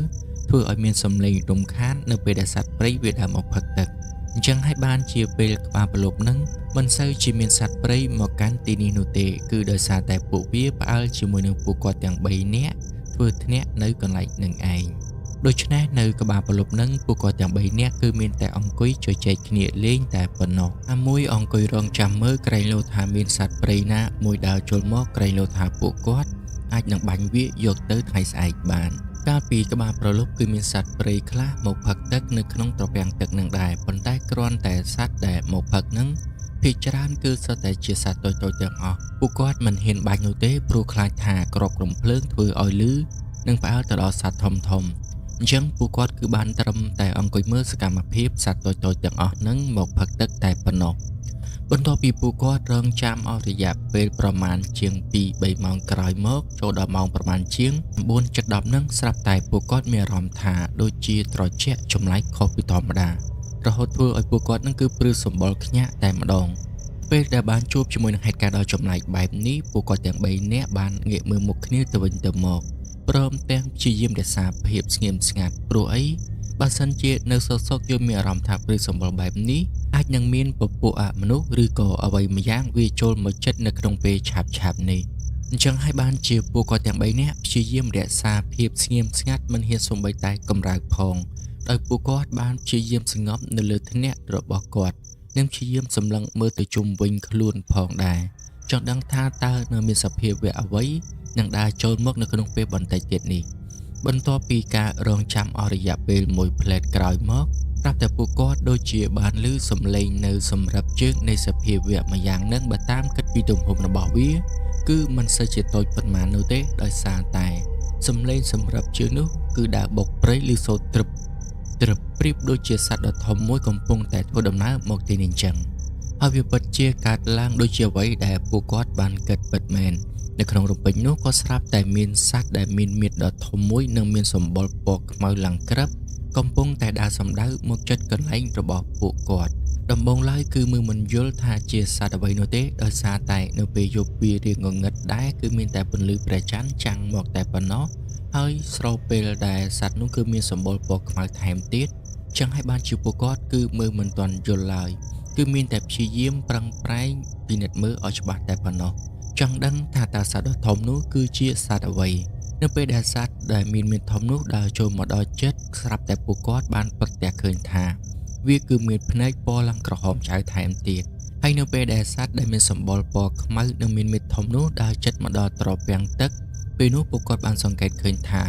ធ្វើឲ្យមានសំឡេងរំខាននៅពេលដែលសត្វព្រៃវាដើរមកផឹកទឹកអញ្ចឹងហើយបានជាពេលក្បាលប្រលប់នឹងមិនសូវជាមានសត្វព្រៃមកកាន់ទីនេះនោះទេគឺដោយសារតែពួកវាផ្អើលជាមួយនឹងពួកគាត់ទាំង3នាក់ធ្វើធ្នាក់នៅកន្លែងនឹងឯងដូច្នេះនៅក្បាលប្រលប់នឹងពួកគាត់ទាំង3នាក់គឺមានតែអង្គុយជជែកគ្នាលេងតែប៉ុណ្ណោះអាមួយអង្គុយរងចាំមើលក្រែងលោថាមានសត្វព្រៃណាមួយដើរចូលមកក្រែងលោថាពួកគាត់ អាចនឹងបាញ់វាយកទៅថ្ងៃស្អែកបានកាលពីក្បាលប្រលប់គឺមានសត្វព្រៃខ្លះមកផឹកទឹកនៅក្នុងត្រពាំងទឹកនឹងដែរប៉ុន្តែគ្រាន់តែសត្វដែលមកផឹកនឹងភាគច្រើនគឺសុទ្ធតែជាសត្វតូចៗទាំងអស់ពួកគាត់មិនហ៊ានបាញ់នោះទេព្រោះខ្លាចថាក្របរំភ្លើងធ្វើឲ្យលឺនិងផ្អើលទៅដល់សត្វធំៗអញ្ចឹងពួកគាត់គឺបានត្រឹមតែអង្គុយមើលសកម្មភាពសត្វតូចៗទាំងអស់នឹងមកផឹកទឹកតែប៉ុណ្ណោះបន្ទាប់ពីពួកគាត់រងចាំអស់រយៈពេលប្រមាណជាង 2-3 ម៉ោងក្រោយមកចូលដល់ម៉ោងប្រមាណជាង 9:10 នឹងស្រាប់តែពួកគាត់មានអារម្មណ៍ថាដូចជាត្រជាក់ចម្លែកខុសពីធម្មតារហូតធ្វើឲ្យពួកគាត់នឹងគឺព្រឺសម្បុរខ្ញាក់តែម្ដងពេលដែលបានជួបជាមួយនឹងហេតុការណ៍ដ៏ចម្លែកបែបនេះពួកគាត់ទាំង3នាក់បានងាកមើលមុខគ្នាទៅវិញទៅមកព្រមទាំងព្យាយាមរក្សាភាពស្ងៀមស្ងាត់ព្រោះអីបើសិនជានៅសុកយើងមានអារម្មណ៍ថាព្រឺសម្បុរបែបនេះអាចនឹងមានពពួកអមនុស្សឬក៏អ្វីម្យ៉ាងវាចូលមកចិត្តនៅក្នុងពេលឆាប់នេះអញ្ចឹងហើយបានជាពួកគាត់ទាំង3នាក់ព្យាយាមរក្សាភាពស្ងៀមស្ងាត់មិនហ៊ានសូម្បីតែកម្រើកផងដោយពួកគាត់បានព្យាយាមសង្ងប់នៅលើថ្នាក់របស់គាត់និងព្យាយាមសម្លឹងមើលទៅជុំវិញខ្លួនផងដែរចង់ដឹងថាតើនៅមានសភាវៈអ្វីនឹងដើរចូលមកនៅក្នុងពេលបន្តិចទៀតនេះបន្ទាប់ពីការរងចាំអស់រយៈពេល1ផ្លែតក្រោយមកប្រាប់តែពួកគាត់ដូចជាបានឮសំឡេងនៅសម្រាប់ជើងនៃសភាវៈមួយយ៉ាងនឹងបើតាមគិតពីទំហំរបស់វាគឺមិនសូវជាតូចប៉ុន្មាននោះទេដោយសារតែសំឡេងសម្រាប់ជើងនោះគឺដើរបុកព្រៃឬសូត្រត្រឹបប្រៀបដូចជាសត្វដ៏ធំមួយកំពុងតែធ្វើដំណើរមកទីនេះអញ្ចឹងហើយវាពិតជាកើតឡើងដូចជាអ្វីដែលពួកគាត់បានគិតពិតមែននៅក្នុងរំពេចនោះក៏ស្រាប់តែមានសត្វដែលមានមាឌដ៏ធំមួយនិងមានសម្បុរពណ៌ខ្មៅឡើងក្រឹបកំពុងតែដើរសម្ដៅមកជិតកន្លែងរបស់ពួកគាត់ដំបូងឡើយគឺមើលមិនយល់ថាជាសត្វអ្វីនោះទេដោយសារតែនៅពេលយប់វារៀងងងឹតដែរគឺមានតែពន្លឺព្រះច័ន្ទចាំងមកតែប៉ុណ្ណោះហើយស្របពេលដែលសត្វនោះគឺមានសម្បុរពណ៌ខ្មៅថែមទៀតចឹងហើយបានជាពួកគាត់គឺមើលមិនទាន់យល់ឡើយគឺមានតែព្យាយាមប្រឹងប្រែងពិនិត្យមើលឲ្យច្បាស់តែប៉ុណ្ណោះចង់ដឹងថាតើសត្វដ៏ធំនោះគឺជាសត្វអ្វីនៅពេលដែលសត្វដែលមានធំនោះដើរចូលមកដល់ជិតស្រាប់តែពួកគាត់បានប្រទះឃើញថាវាគឺមានភ្នែកពណ៌ឡើងក្រហមឆៅថែមទៀតហើយនៅពេលដែលសត្វដែលមានសម្បុរពណ៌ខ្មៅនិងមានមាឌធំនោះដើរជិតមកដល់ត្រពាំងទឹកពេលនោះពួកគាត់បានសង្កេតឃើញថា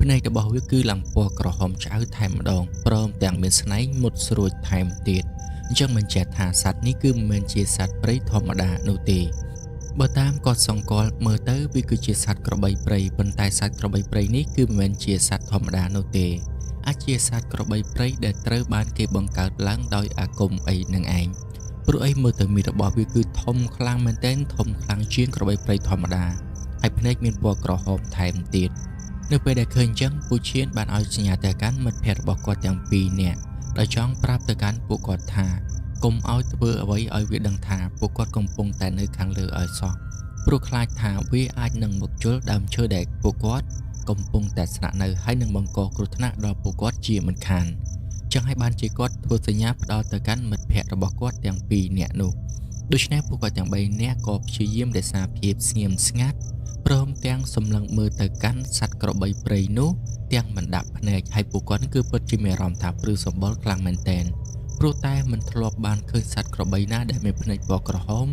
ភ្នែករបស់វាគឺឡើងពណ៌ក្រហមឆ្អៅថែមម្ដងព្រមទាំងមានស្នែងមុតស្រួចថែមទៀតអញ្ចឹងបញ្ជាក់ថាសត្វនេះគឺមិនមែនជាសត្វព្រៃធម្មតានោះទេបើតាមគាត់សង្កល់មើលទៅវាគឺជាសត្វក្របីព្រៃប៉ុន្តែសត្វក្របីព្រៃនេះគឺមិនមែនជាសត្វធម្មតានោះទេអាចជាសត្វក្របីព្រៃដែលត្រូវបានគេបង្កើតឡើងដោយអាគមអីនឹងឯងព្រោះអីមើលទៅមានរបស់វាគឺធំខ្លាំងមែនទែនធំខ្លាំងជាងក្របីព្រៃធម្មតាហើយភ្នែកមានពណ៌ក្រហមថែមទៀតនៅពេលដែលឃើញអញ្ចឹងពូឈៀនបានឲ្យសញ្ញាទៅកាន់មិត្តភ័ក្តិរបស់គាត់ទាំងពីរនាក់ដោយចង់ប្រាប់ទៅកាន់ពួកគាត់ថាកុំឲ្យធ្វើអ្វីឲ្យវាដឹងថាពួកគាត់កំពុងតែនៅខាងលើឲ្យសោះព្រោះខ្លាចថាវាអាចនឹងមកជល់ដើមឈើដែលពួកគាត់កំពុងតែស្នាក់នៅហើយនឹងបង្កគ្រោះថ្នាក់ដល់ពួកគាត់ជាមិនខានចឹងហើយបានជាគាត់ធ្វើសញ្ញាផ្ដល់ទៅកាន់មិត្តភ័ក្តិរបស់គាត់ទាំងពីរនាក់នោះដូច្នេះពួកគាត់ទាំង3នាក់ក៏ព្យាយាមរក្សាភាពស្ងៀមស្ងាត់ព្រមទាំងសម្លឹងមើលទៅកាន់សត្វក្របីព្រៃនោះទាំងមិនដាក់ភ្នែកហើយពួកគាត់គឺពិតជាមានអារម្មណ៍ថាព្រឺសម្បុរខ្លាំងមែនទែនព្រោះតែមិនធ្លាប់បានឃើញសត្វក្របីណាដែលមានភ្នែកពណ៌ក្រហម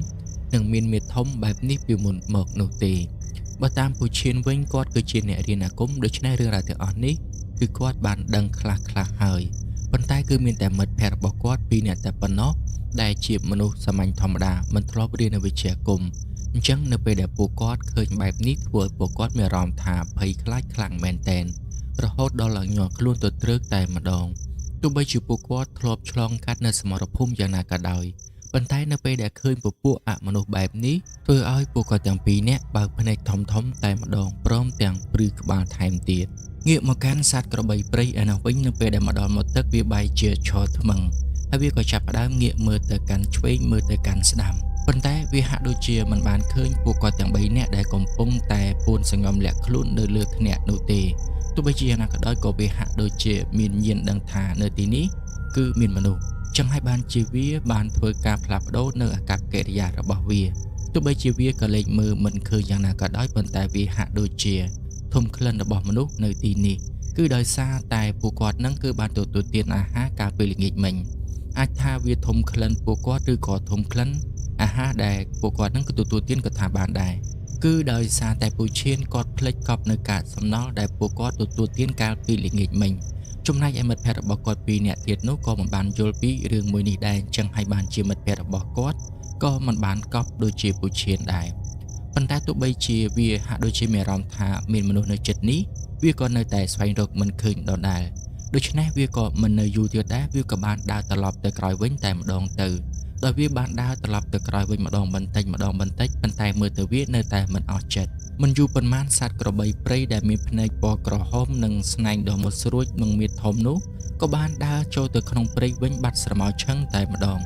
និងមានមាឌធំបែបនេះពីមុនមកនោះទេបើតាមពូឈៀនវិញគាត់គឺជាអ្នករៀនអាគមដូច្នេះរឿងរ៉ាវទាំងអស់នេះគឺគាត់បានដឹងខ្លះៗហើយប៉ុន្តែគឺមានតែមិត្តភ័ក្តិរបស់គាត់ពីរនាក់តែប៉ុណ្ណោះដែលជាមនុស្សសាមញ្ញធម្មតាមិនធ្លាប់រៀននៅវិជ្ជាអាគមអញ្ចឹងនៅពេលដែលពួកគាត់ឃើញបែបនេះធ្វើឲ្យពួកគាត់មានអារម្មណ៍ថាភ័យខ្លាចខ្លាំងមែនទែនរហូតដល់ឡើងញាល់ខ្លួនទៅត្រឹកតែម្ដងទោះបីជាពួកគាត់ធ្លាប់ឆ្លងកាត់នៅសមរភូមិយ៉ាងណាក៏ដោយប៉ុន្តែនៅពេលដែលឃើញពពួកអមនុស្សបែបនេះធ្វើឲ្យពួកគាត់ទាំងពីរនាក់បើកភ្នែកធំៗតែម្ដងព្រមទាំងព្រឺក្បាលថែមទៀតងាកមកកាន់សត្វក្របីព្រៃឯនោះវិញនៅពេលដែលមកដល់មាត់ទឹកវាបែរជាឈរថ្មឹងហើយវាក៏ចាប់ផ្ដើមងាកមើលទៅកាន់ឆ្វេងមើលទៅកាន់ស្ដាំប៉ុន្តែវាហាក់ដូចជាមិនបានឃើញពួកគាត់ទាំង3នាក់ដែលកំពុងតែពួនសង្ងំលាក់ខ្លួននៅលើថ្នាក់នោះទេទោះបីជាយ៉ាងណាក៏ដោយក៏វាហាក់ដូចជាមានញៀនដឹងថានៅទីនេះគឺមានមនុស្សចឹងហើយបានជាវាបានធ្វើការផ្លាស់ប្ដូរនៅអាកប្បកិរិយារបស់វាទោះបីជាវាក៏លេចមើលមិនឃើញយ៉ាងណាក៏ដោយប៉ុន្តែវាហាក់ដូចជាធំក្លិនរបស់មនុស្សនៅទីនេះគឺដោយសារតែពួកគាត់នឹងគឺបានទទួលទានអាហារកាលពេលល្ងាចមិញអាចថាវាធំក្លិនពួកគាត់ឬក៏ធំក្លិនអាហារដែលពួកគាត់នឹងគឺទទួលទានក៏ថាបានដែរ គឺដោយសារតែពូឈៀនគាត់ភ្លេចកប់នៅកាកសំណល់ដែលពួកគាត់ទទួលទានកាលពីល្ងាចមិញចំណែកឯមិត្តភក្តិរបស់គាត់ពីរនាក់ទៀតនោះក៏មិនបានយល់ពីរឿងមួយនេះដែរអញ្ចឹងហើយបានជាមិត្តភក្តិរបស់គាត់ក៏មិនបានកប់ដូចជាពូឈៀនដែរប៉ុន្តែទោះបីជាវាហាក់ដូចជាមានអារម្មណ៍ថាមានមនុស្សនៅជិតនេះវាក៏នៅតែស្វែងរកមិនឃើញដដែលដូច្នេះវាក៏មិននៅយូរទៀតដែរវាក៏បានដើរត្រឡប់ទៅក្រោយវិញតែម្ដងទៅដោយវាបានដើរត្រឡប់ទៅក្រោយវិញម្ដងបន្តិចប៉ុន្តែមើលទៅវានៅតែមិនអស់ចិត្តមិនយូរប៉ុន្មានសត្វក្របីព្រៃដែលមានភ្នែកពណ៌ក្រហមនិងស្នែងដ៏មុតស្រួចនិងមាឌធំនោះក៏បានដើរចូលទៅក្នុងព្រៃវិញបាត់ស្រមោលឆឹងតែម្ដង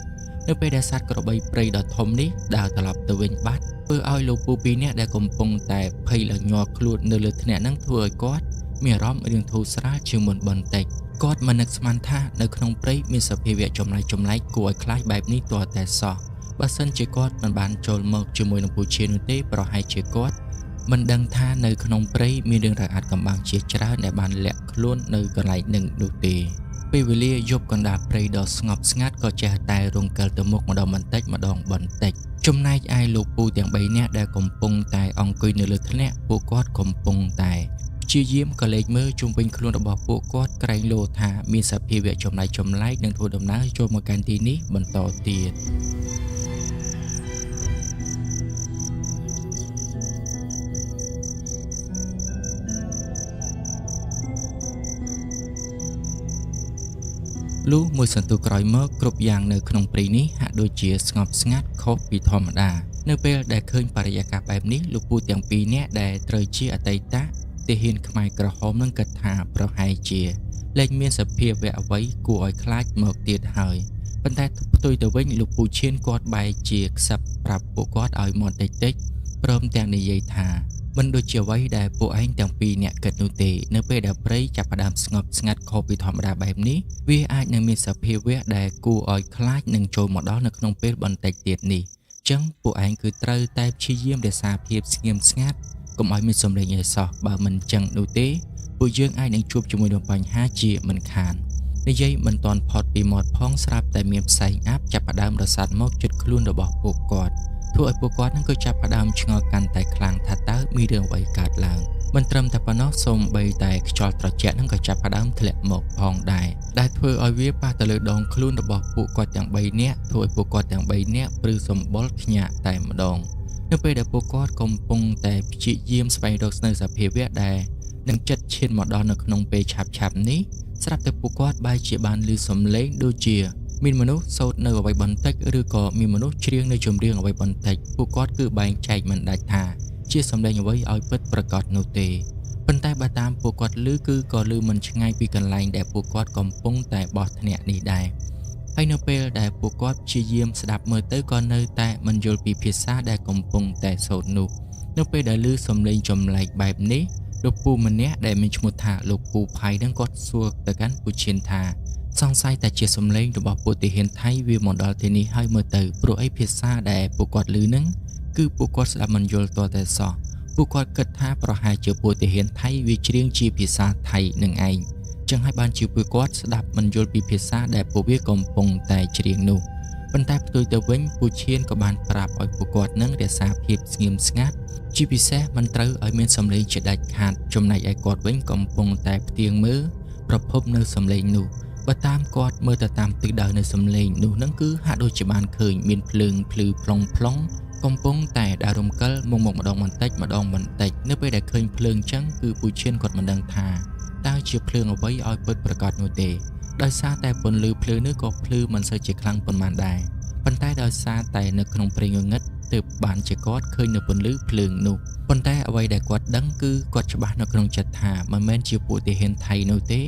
នៅពេលដែលសត្វក្របីព្រៃដ៏ធំនេះដើរត្រឡប់ទៅវិញបាត់ធ្វើឲ្យលោកពូពីរនាក់ដែលកំពុងតែភ័យឡើងញ័រខ្លួននៅលើថ្នាក់នឹងធ្វើឲ្យគាត់មានអារម្មណ៍រៀងធូរស្រាលជាងមុនបន្តិចគាត់មិននឹកស្មានថានៅក្នុងព្រៃមានសភាវៈចម្លែកគួរឲ្យខ្លាចបែបនេះទាល់តែសោះបើសិនជាគាត់មិនបានចូលមកជាមួយនឹងពូឈៀននោះទេប្រហែលជាគាត់មិនដឹងថានៅក្នុងព្រៃមានរឿងរ៉ាវអាថ៌កំបាំងជាច្រើនដែលបានលាក់ខ្លួននៅកន្លែងនឹងនោះទេពេលវេលាយប់កណ្ដាលព្រៃដ៏ស្ងប់ស្ងាត់ក៏ចេះតែរង្គិលទៅមុខម្ដងបន្តិចចំណែកឯលោកពូទាំង3នាក់ដែលកំពុងតែអង្គុយនៅលើថ្នាក់ពួកគាត់កំពុងតែព្យាយាមកលេចមើលជុំវិញខ្លួនរបស់ពួកគាត់ក្រែងលោថាមានសភាវៈចម្លែកនឹងធ្វើដំណើរចូលមកកាន់ទីនេះបន្តទៀតលុះមួយសន្ទុះក្រោយមកគ្រប់យ៉ាងនៅក្នុងព្រៃនេះហាក់ដូចជាស្ងប់ស្ងាត់ខុសពីធម្មតានៅពេលដែលឃើញបរិយាកាសបែបនេះលោកពូទាំងពីរនាក់ដែលត្រូវជាអតីតទាហានខ្មែរក្រហមនឹងគិតថាប្រហែលជាលែងមានសភាវៈអ្វីគួរឲ្យខ្លាចមកទៀតហើយប៉ុន្តែផ្ទុយទៅវិញលោកពូឈៀនគាត់បែរជាខ្សឹបប្រាប់ពួកគាត់ឲ្យមាត់តិចព្រមទាំងនិយាយថាមិនដូចជាអ្វីដែលពួកឯងទាំងពីរអ្នកគិតនោះទេនៅពេលដែលព្រៃចាប់ផ្ដើមស្ងប់ស្ងាត់ខុសពីធម្មតាបែបនេះវាអាចនឹងមានសភាវៈដែលគួរឲ្យខ្លាចនឹងចូលមកដល់នៅក្នុងពេលបន្តិចទៀតនេះអញ្ចឹងពួកឯងគឺត្រូវតែព្យាយាមរក្សាភាពស្ងៀមស្ងាត់កុំឲ្យមានសំឡេងអីសោះបើមិនអញ្ចឹងនោះទេពួកយើងអាចនឹងជួបជាមួយនឹងបញ្ហាជាមិនខាននិយាយមិនទាន់ផុតពីមាត់ផងស្រាប់តែមានផ្សែងអាប់ចាប់ផ្ដើមរសាត់មកជិតខ្លួនរបស់ពួកគាត់ធ្វើឲ្យពួកគាត់នឹងក៏ចាប់ផ្ដើមឆ្ងល់កាន់តែខ្លាំងថាតើមានរឿងអ្វីកើតឡើងមិនត្រឹមតែប៉ុណ្ណោះសូម្បីតែខ្យល់ត្រជាក់នឹងក៏ចាប់ផ្ដើមធ្លាក់មកផងដែរដែលធ្វើឲ្យវាប៉ះទៅលើដងខ្លួនរបស់ពួកគាត់ទាំង3នាក់ធ្វើឲ្យពួកគាត់ទាំង3នាក់ព្រឺសម្បុរខ្ញាក់តែម្ដងនៅពេលដែលពួកគាត់កំពុងតែព្យាយាមស្វែងរកនៅសភាវៈដែលនឹងចិត្តឈានមកដល់នៅក្នុងពេលឆាប់នេះស្រាប់តែពួកគាត់បែរជាបានឮសំឡេងដូចជាមានមនុស្សសូត្រនៅអ្វីបន្តិចឬក៏មានមនុស្សច្រៀងនៅចម្រៀងអ្វីបន្តិចពួកគាត់គឺបែងចែកមិនដាច់ថាជាសំឡេងអ្វីឲ្យពិតប្រាកដនោះទេប៉ុន្តែបើតាមពួកគាត់ឮគឺក៏ឮមិនឆ្ងាយពីកន្លែងដែលពួកគាត់កំពុងតែបោះធ្នាក់នេះដែរហើយនៅពេលដែលពួកគាត់ព្យាយាមស្ដាប់មើលទៅក៏នៅតែមិនយល់ពីភាសាដែលកំពុងតែសូត្រនោះនៅពេលដែលឮសំឡេងចម្លែកបែបនេះលោកពូម្នាក់ដែលមានឈ្មោះថាលោកពូផៃនឹងគាត់សួរទៅកាន់ពូឈៀនថាសង្ស័យតែជាសំឡេងរបស់ពួកទាហានថៃវាមកដល់ទីនេះហើយមើលទៅព្រោះអីភាសាដែលពួកគាត់ឮនឹងគឺពួកគាត់ស្ដាប់មិនយល់ទាល់តែសោះពួកគាត់គិតថាប្រហែលជាពួកទាហានថៃវាច្រៀងជាភាសាថៃនឹងឯងចឹងហើយបានជាពួកគាត់ស្ដាប់មិនយល់ពីភាសាដែលពួកវាកំពុងតែច្រៀងនោះប៉ុន្តែផ្ទុយទៅវិញពូឈៀនក៏បានប្រាប់ឲ្យពួកគាត់នឹងរក្សាភាពស្ងៀមស្ងាត់ជាពិសេសមិនត្រូវឲ្យមានសំឡេងជាដាច់ខាតចំណែកឯគាត់វិញកំពុងតែផ្ទៀងមើលប្រភពនៅសំឡេងនោះបើតាមគាត់មើលទៅតាមទិសដៅនៅសំឡេងនោះនឹងគឺហាក់ដូចជាបានឃើញមានភ្លើងភ្លឺផ្លុងកំពុងតែដើររំកិលមកម្ដងបន្តិចនៅពេលដែលឃើញភ្លើងចឹងគឺពូឈៀនគាត់មិនដឹងថាតើជាភ្លើងអ្វីឲ្យពិតប្រាកដនោះទេដោយសារតែពន្លឺភ្លើងនេះក៏ភ្លឺមិនសូវជាខ្លាំងប៉ុន្មានដែរប៉ុន្តែដោយសារតែនៅក្នុងព្រៃងងឹតទើបបានជាគាត់ឃើញនៅពន្លឺភ្លើងនោះប៉ុន្តែអ្វីដែលគាត់ដឹងគឺគាត់ច្បាស់នៅក្នុងចិត្តថាមិនមែនជាពួកទាហានថៃនោះទេ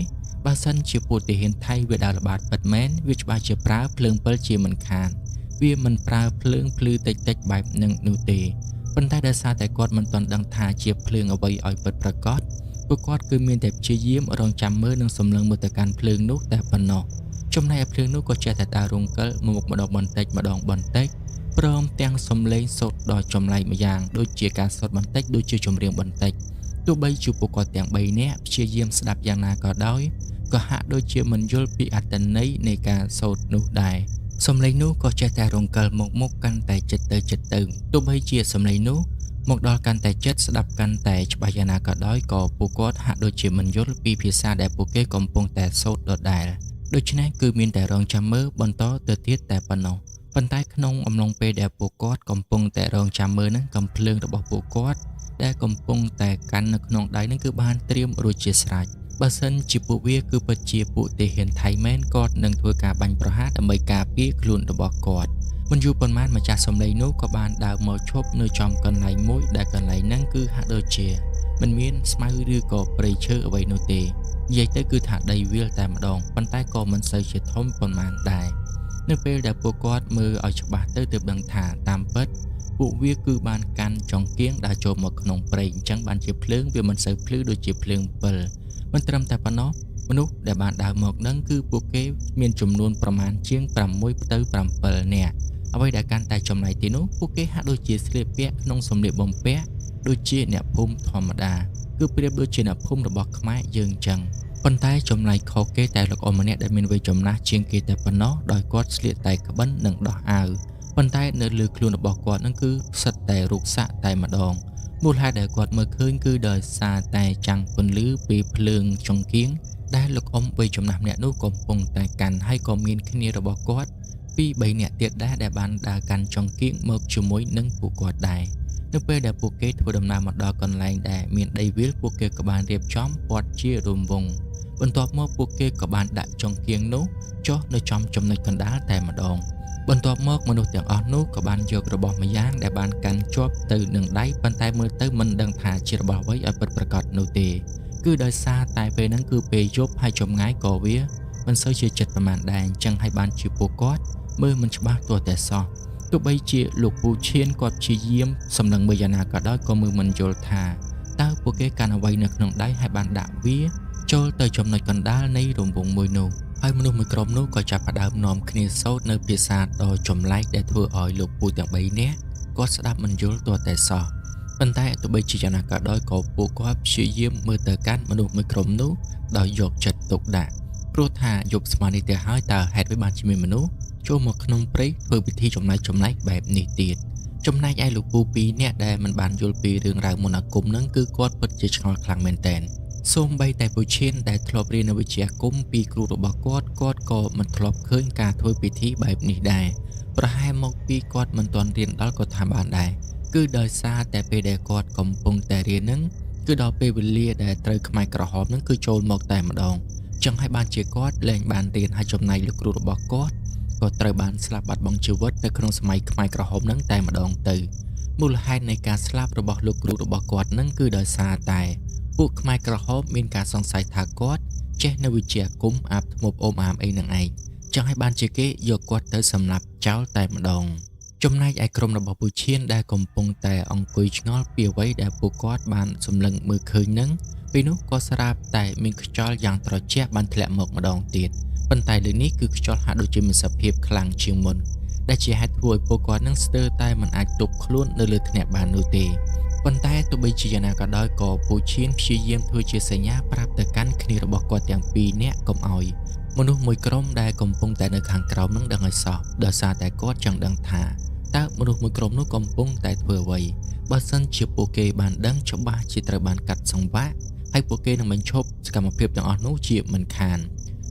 បើសិនជាពួកទាហានថៃវាដើរល្បាតពិតមែនវាច្បាស់ជាប្រើភ្លើងពិលជាមិនខានវាមិនប្រើភ្លើងភ្លឺតិចបែបនឹងនោះទេប៉ុន្តែដោយសារតែគាត់មិនទាន់ដឹងថាជាភ្លើងអ្វីឲ្យពិតប្រាកដពួកគាត់គឺមានតែព្យាយាមរងចាំមើលនិងសម្លឹងមើលទៅកាន់ភ្លើងនោះតែប៉ុណ្ណោះចំណែកឯភ្លើងនោះក៏ចេះតែដើររង្គិលមកម្ដងបន្តិចព្រមទាំងសំឡេងសូត្រដ៏ចម្លែកម្យ៉ាងដូចជាការសូត្របន្តិចដូចជាចម្រៀងបន្តិចទោះបីជាពួកគាត់ទាំង3នាក់ព្យាយាមស្ដាប់យ៉ាងណាក៏ដោយក៏ហាក់ដូចជាមិនយល់ពីអត្ថន័យនៃការសូត្រនោះដែរសំឡេងនោះក៏ចេះតែរង្គិលមកកាន់តែចិត្តទៅទោះបីជាសំឡេងនោះ មកដល់កាន់តែចិត្តស្ដាប់កាន់តែច្បាស់យ៉ាងណាក៏ដោយក៏ពួកគាត់ហាក់ដូចជាមិនយល់ពីភាសាដែលពួកគេកំពុងតែសូត្រដដែលដូច្នេះគឺមានតែរងចាំមើលបន្តទៅទៀតតែប៉ុណ្ណោះប៉ុន្តែក្នុងអំឡុងពេលដែលពួកគាត់កំពុងតែរងចាំមើលនឹងកំភ្លើងរបស់ពួកគាត់ដែលកំពុងតែកាន់នៅក្នុងដៃនឹងគឺបានត្រៀមរួចជាស្រេចបើសិនជាពួកវាគឺពិតជាពួកទាហានថៃមែនគាត់នឹងធ្វើការបាញ់ប្រហារដើម្បីការពារខ្លួនរបស់គាត់មិនយូរប៉ុន្មានម្ចាស់សំឡេងនោះក៏បានដើរមកឈប់នៅចំកន្លែងមួយដែលកន្លែងហ្នឹងគឺហាក់ដូចជាមិនមានស្មៅឬក៏ព្រៃឈើអ្វីនោះទេនិយាយទៅគឺថាដីវាលតែម្ដងប៉ុន្តែក៏មិនសូវជាធំប៉ុន្មានដែរនៅពេលដែលពួកគាត់មើលឲ្យច្បាស់ទៅទើបដឹងថាតាមពិតពួកវាគឺបានកាន់ចង្កៀងដើរចូលមកក្នុងព្រៃអញ្ចឹងបានជាភ្លើងវាមិនសូវភ្លឺដូចជាភ្លើងពិលមិនត្រឹមតែប៉ុណ្ណោះមនុស្សដែលបានដើរមកនឹងគឺពួកគេមានចំនួនប្រមាណជាង6ទៅ7នាក់អ្វីដែលកាន់តែចំណែកទីនោះពួកគេហាក់ដូចជាស្លៀកពាក់ក្នុងសម្លៀកបំពាក់ដូចជាអ្នកភូមិធម្មតាគឺប្រៀបដូចជាអ្នកភូមិរបស់ខ្មែរយើងចឹងប៉ុន្តែចំណែកខុសគេតែលោកអ៊ំម្នាក់ដែលមានវ័យចំណាស់ជាងគេតែប៉ុណ្ណោះដោយគាត់ស្លៀកតែក្បិននិងដោះអាវប៉ុន្តែនៅលើខ្លួនរបស់គាត់នឹងគឺផ្សិតតែរូបសាក់តែម្ដងមូលហេតុដែលគាត់មើលឃើញគឺដោយសារតែចាំងពន្លឺពីភ្លើងចង្កៀងដែលលោកអ៊ំវ័យចំណាស់ម្នាក់នោះកំពុងតែកាន់ហើយក៏មានគ្នារបស់គាត់ពី3នាក់ទៀតដែរដែលបានដើរកាន់ចង្កៀងមកជាមួយនឹងពួកគាត់ដែរនៅពេលដែលពួកគេធ្វើដំណើរមកដល់កន្លែងដែលមានដីវាលពួកគេក៏បានរៀបចំព័ទ្ធជារង្វង់បន្ទាប់មកពួកគេក៏បានដាក់ចង្កៀងនោះចុះនៅចំចំណុចកណ្ដាលតែម្ដងបន្ទាប់មកមនុស្សទាំងអស់នោះក៏បានយករបស់ម្យ៉ាងដែលបានកាន់ជាប់ទៅនឹងដៃប៉ុន្តែមើលទៅមិនដឹងថាជារបស់អ្វីឲ្យពិតប្រាកដនោះទេគឺដោយសារតែពេលហ្នឹងគឺពេលយប់ហើយចម្ងាយក៏វាមិនសូវជាចិត្តប្រមាណដែរអញ្ចឹងហើយបានជាពួកគាត់មើលមិនច្បាស់ទាល់តែសោះទោះបីជាលោកពូឈៀនគាត់ព្យាយាមសម្លឹងមើលយ៉ាងណាក៏ដោយក៏មើលមិនយល់ថាតើពួកគេកាន់អ្វីនៅក្នុងដៃហើយបានដាក់វាចូលទៅចំណុចកណ្ដាលនៃរង្វង់មួយនោះហើយមនុស្សមួយក្រុមនោះក៏ចាប់ផ្ដើមនាំគ្នាសូត្រនៅភាសាដ៏ចម្លែកដែលធ្វើឲ្យលោកពូទាំង3នាក់គាត់ស្ដាប់មិនយល់ទាល់តែសោះប៉ុន្តែទោះបីជាយ៉ាងណាក៏ដោយក៏ពួកគាត់ព្យាយាមមើលទៅកាន់មនុស្សមួយក្រុមនោះដោយយកចិត្តទុកដាក់ព្រោះថាយប់ស្មាននេះទៅហើយតើហេតុអ្វីបានជាមានមនុស្សចូលមកក្នុងព្រៃធ្វើពិធីចំណែកបែបនេះទៀតចំណែកឯលោកពូ2នាក់ដែលមិនបានយល់ពីរឿងរ៉ាវមន្តអាគមនឹងគឺគាត់ពិតជាឆ្ងល់ខ្លាំងមែនទែនសូម្បីតែពូឈៀនដែលធ្លាប់រៀននៅវិទ្យាគមពីគ្រូរបស់គាត់ក៏មិនធ្លាប់ឃើញការធ្វើពិធីបែបនេះដែរប្រហែលមកពីគាត់មិនទាន់រៀនដល់ក៏ថាបានដែរគឺដោយសារតែពេលដែលគាត់កំពុងតែរៀននឹងគឺដល់ពេលវេលាដែលត្រូវខ្មែរក្រហមនឹងគឺចូលមកតែម្ដងចឹងហើយបានជាគាត់លែងបានរៀនហើយចំណែកលោកគ្រូរបស់គាត់ក៏ត្រូវបានស្លាប់បាត់បង់ជីវិតនៅក្នុងសម័យខ្មែរក្រហមនឹងតែម្ដងទៅមូលហេតុនៃការស្លាប់របស់លោកគ្រូរបស់គាត់នឹងគឺដោយសារតែពួកខ្មែរក្រហមមានការសង្ស័យថាគាត់ចេះនៅវិទ្យាគមអាបធ្មប់អូមអាមអីនឹងឯងចឹងហើយបានជាគេយកគាត់ទៅសម្លាប់ចោលតែម្ដងចំណែកឯក្រុមរបស់ពូឈៀនដែលកំពុងតែអង្គុយឆ្ងល់ពីអ្វីដែលពួកគាត់បានសម្លឹងមើលឃើញនឹងពេលនោះក៏ស្រាប់តែមានខ្យល់យ៉ាងត្រជាក់បានធ្លាក់មកម្ដងទៀតប៉ុន្តែលើនេះគឺខ្យល់ហាក់ដូចជាមានសភាពខ្លាំងជាងមុនដែលជាហេតុធ្វើឲ្យពួកគាត់នឹងស្ទើរតែមិនអាចទប់ខ្លួននៅលើថ្នាក់បាននោះទេប៉ុន្តែទោះបីជាយ៉ាងណាក៏ដោយក៏ពូឈៀនព្យាយាមធ្វើជាសញ្ញាប្រាប់ទៅកាន់គ្នារបស់គាត់ទាំង2នាក់កុំឲ្យមនុស្សមួយក្រុមដែលកំពុងតែនៅខាងក្រោមនឹងដឹងឲ្យសោះដោយសារតែគាត់ចង់ដឹងថាតើមនុស្សមួយក្រុមនោះកំពុងតែធ្វើអ្វីបើសិនជាពួកគេបានដឹងច្បាស់ជាត្រូវបានកាត់សង្វាក់ហើយពួកគេនឹងបញ្ឈប់សកម្មភាពទាំងអស់នោះជាមិនខាន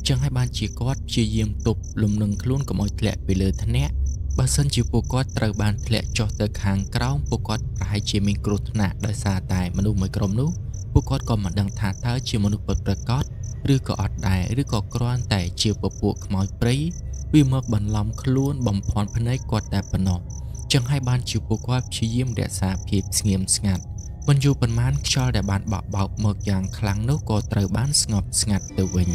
ចឹងហើយបានជាគាត់ព្យាយាមទប់លំនឹងខ្លួនកុំឲ្យធ្លាក់ពីលើថ្នាក់បើសិនជាពួកគាត់ត្រូវបានធ្លាក់ចុះទៅខាងក្រោមពួកគាត់ប្រហែលជាមានគ្រោះថ្នាក់ដោយសារតែមនុស្សមួយក្រុមនោះពួកគាត់ក៏មិនដឹងថាតើជាមនុស្សពិតប្រាកដឬក៏អត់ដែរឬក៏គ្រាន់តែជាពពួកខ្មោចព្រៃវាមកបន្លំខ្លួនបំភាន់ភ្នែកគាត់តែប៉ុណ្ណោះចឹងហើយបានជាពួកគាត់ព្យាយាមរក្សាភាពស្ងៀមស្ងាត់មិនយូរប៉ុន្មានខ្យល់ដែលបានបក់បោកមកយ៉ាងខ្លាំងនោះក៏ត្រូវបានស្ងប់ស្ងាត់ទៅវិញ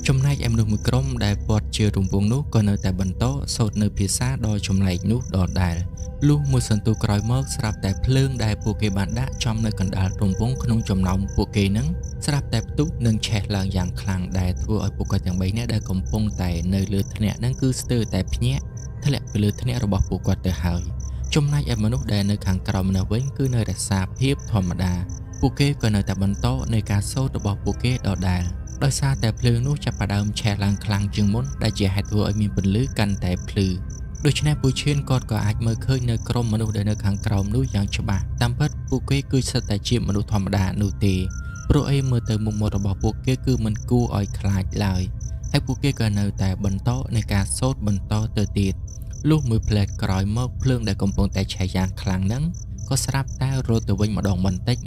ចំណែកឯមនុស្សមួយក្រុមដែលព័ទ្ធជារង្វង់នោះក៏នៅតែបន្តសូត្រនៅភាសាដ៏ចម្លែកនោះដដែលលុះមួយសន្ទុះក្រោយមកស្រាប់តែភ្លើងដែលពួកគេបានដាក់ចំនៅកណ្ដាលរង្វង់ក្នុងចំណោមពួកគេនឹងស្រាប់តែផ្ទុះនិងឆេះឡើងយ៉ាងខ្លាំងដែលធ្វើឲ្យពួកគាត់ទាំង3នាក់ដែលកំពុងតែនៅលើថ្នាក់នឹងគឺស្ទើរតែភ្ញាក់ធ្លាក់ទៅលើថ្នាក់របស់ពួកគាត់ទៅហើយចំណែកឯមនុស្សដែលនៅខាងក្រោមនោះវិញគឺនៅរក្សាភាពធម្មតា ពួកគេក៏នៅតែបន្តនៃការសូត្ររបស់ពួកគេដដែលដោយសារតែភ្លើងនោះចាប់ផ្ដើមឆេះឡើងខ្លាំងជាងមុនដែលជាហេតុធ្វើឲ្យមានពន្លឺកាន់តែភ្លឺដូច្នេះពូឈៀនគាត់ក៏អាចមើលឃើញនៅក្រុមមនុស្សដែលនៅខាងក្រោមនោះយ៉ាងច្បាស់តាមពិតពួកគេគឺស្ថិតតែជាមនុស្សធម្មតានោះទេព្រោះអីមើលទៅមុខមាត់របស់ពួកគេគឺមិនគួរឲ្យខ្លាចឡើយហើយពួកគេក៏នៅតែបន្តនៃការសូត្របន្តទៅទៀតលុះមួយផ្លែតក្រោយមកភ្លើងដែលកំពុងតែឆេះយ៉ាងខ្លាំងហ្នឹងក៏ស្រាប់តែរត់ទៅវិញម្ដងបន្តិច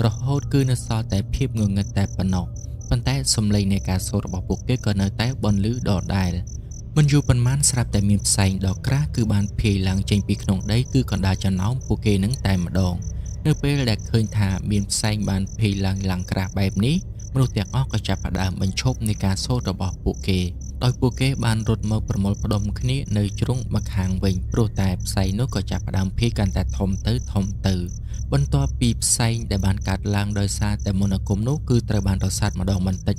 រហូតគឺនៅសល់តែភាពងងឹតតែប៉ុណ្ណោះប៉ុន្តែសំឡេងនៃការសូត្ររបស់ពួកគេក៏នៅតែបន្លឺដដែលមិនយូរប៉ុន្មានស្រាប់តែមានផ្សែងដ៏ក្រាស់គឺបានភាយឡើងចេញពីក្នុងដីគឺកណ្ដាលចំណោមពួកគេនឹងតែម្ដងនៅពេលដែលឃើញថាមានផ្សែងបានភាយឡើងក្រាស់បែបនេះមនុស្សទាំងអស់ក៏ចាប់ផ្ដើមបញ្ឈប់នៃការសូត្ររបស់ពួកគេដោយពួកគេបានរត់មកប្រមូលផ្ដុំគ្នានៅជ្រុងម្ខាងវិញព្រោះតែផ្សែងនោះក៏ចាប់ផ្ដើមភាយកាន់តែធំទៅបន្ទាប់ពីផ្សែងដែលបានកាត់ឡើងដោយសារតែមន្តអាគមនោះគឺត្រូវបានរសាត់ម្ដងបន្តិច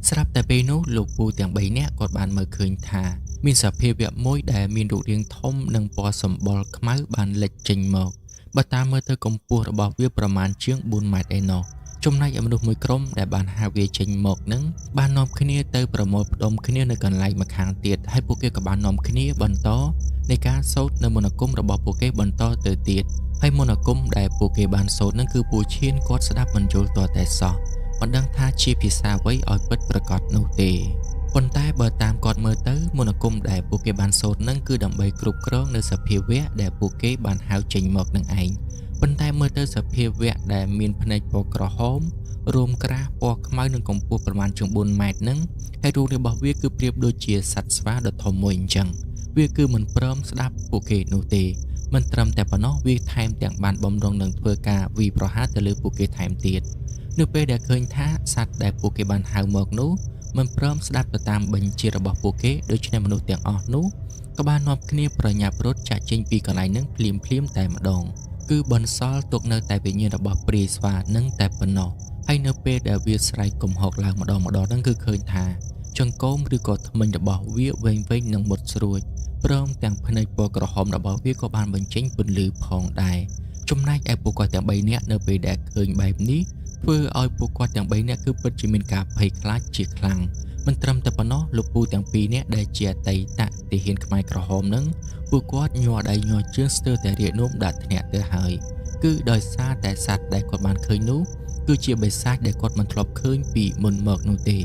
ស្រាប់តែពេលនោះលោកពូទាំង3នាក់គាត់បានមើលឃើញថាមានសភាវៈមួយដែលមានរូបរាងធំនិងពណ៌សម្បុរខ្មៅបានលេចចេញមកបើតាមមើលទៅកម្ពស់របស់វាប្រមាណជាង4ម៉ែត្រឯណោះចំណែកមនុស្សមួយក្រុមដែលបានហៅវាចេញមកនឹងបាននាំគ្នាទៅប្រមូលផ្ដុំគ្នានៅកន្លែងម្ខាងទៀតហើយពួកគេក៏បាននាំគ្នាបន្តនៃការសូត្រនៅមន្តអាគមរបស់ពួកគេបន្តទៅទៀតហើយមន្តអាគមដែលពួកគេបានសូត្រនឹងគឺពូឈៀនគាត់ស្ដាប់មិនយល់ទាល់តែសោះមិនដឹងថាជាភាសាអ្វីឲ្យពិតប្រាកដនោះទេប៉ុន្តែបើតាមគាត់មើលទៅមន្តអាគមដែលពួកគេបានសូត្រនឹងគឺដើម្បីគ្រប់គ្រងនៅសភាវៈដែលពួកគេបានហៅចេញមកនឹងឯងប៉ុន្តែមើលទៅសភាវៈដែលមានភ្នែកពណ៌ក្រហមរួមក្រាស់ពណ៌ខ្មៅនិងកម្ពស់ប្រមាណជាង4ម៉ែត្រនឹងហើយរូបរបស់វាគឺប្រៀបដូចជាសត្វស្វាដ៏ធំមួយអញ្ចឹងវាគឺមិនព្រមស្ដាប់ពួកគេនោះទេមិនត្រឹមតែប៉ុណ្ណោះវាថែមទាំងបានបំរុងនឹងធ្វើការវាយប្រហារទៅលើពួកគេថែមទៀតនៅពេលដែលឃើញថាសត្វដែលពួកគេបានហៅមកនោះមិនព្រមស្ដាប់ទៅតាមបញ្ជារបស់ពួកគេដូច្នេះមនុស្សទាំងអស់នោះក៏បាននាំគ្នាប្រញាប់រត់ចាក់ចេញពីកន្លែងនឹងភ្លាមតែម្ដងគឺបន្សល់ទុកនៅតែវិញ្ញាណរបស់ព្រាយស្វានឹងតែប៉ុណ្ណោះហើយនៅពេលដែលវាស្រែកកំហុកឡើងម្ដងហ្នឹងគឺឃើញថាចង្កូមឬក៏ធ្មេញរបស់វាវែងនិងមុតស្រួចព្រមទាំងភ្នែកពណ៌ក្រហមរបស់វាក៏បានបញ្ចេញពន្លឺផងដែរចំណែកឯពួកគាត់ទាំង3នាក់នៅពេលដែលឃើញបែបនេះធ្វើឲ្យពួកគាត់ទាំង3នាក់គឺពិតជាមានការភ័យខ្លាចជាខ្លាំងមិនត្រឹមតែប៉ុណ្ណោះលោកពូទាំង2នាក់ដែលជាអតីតទាហានខ្មែរក្រហមនឹងពួកគាត់ញ័រដៃញ័រជើងស្ទើរតែរាកនោមដាក់ធ្នាក់ទៅហើយគឺដោយសារតែសត្វដែលគាត់បានឃើញនោះគឺជាបិសាចដែលគាត់មិនធ្លាប់ឃើញពីមុនមកនោះទេ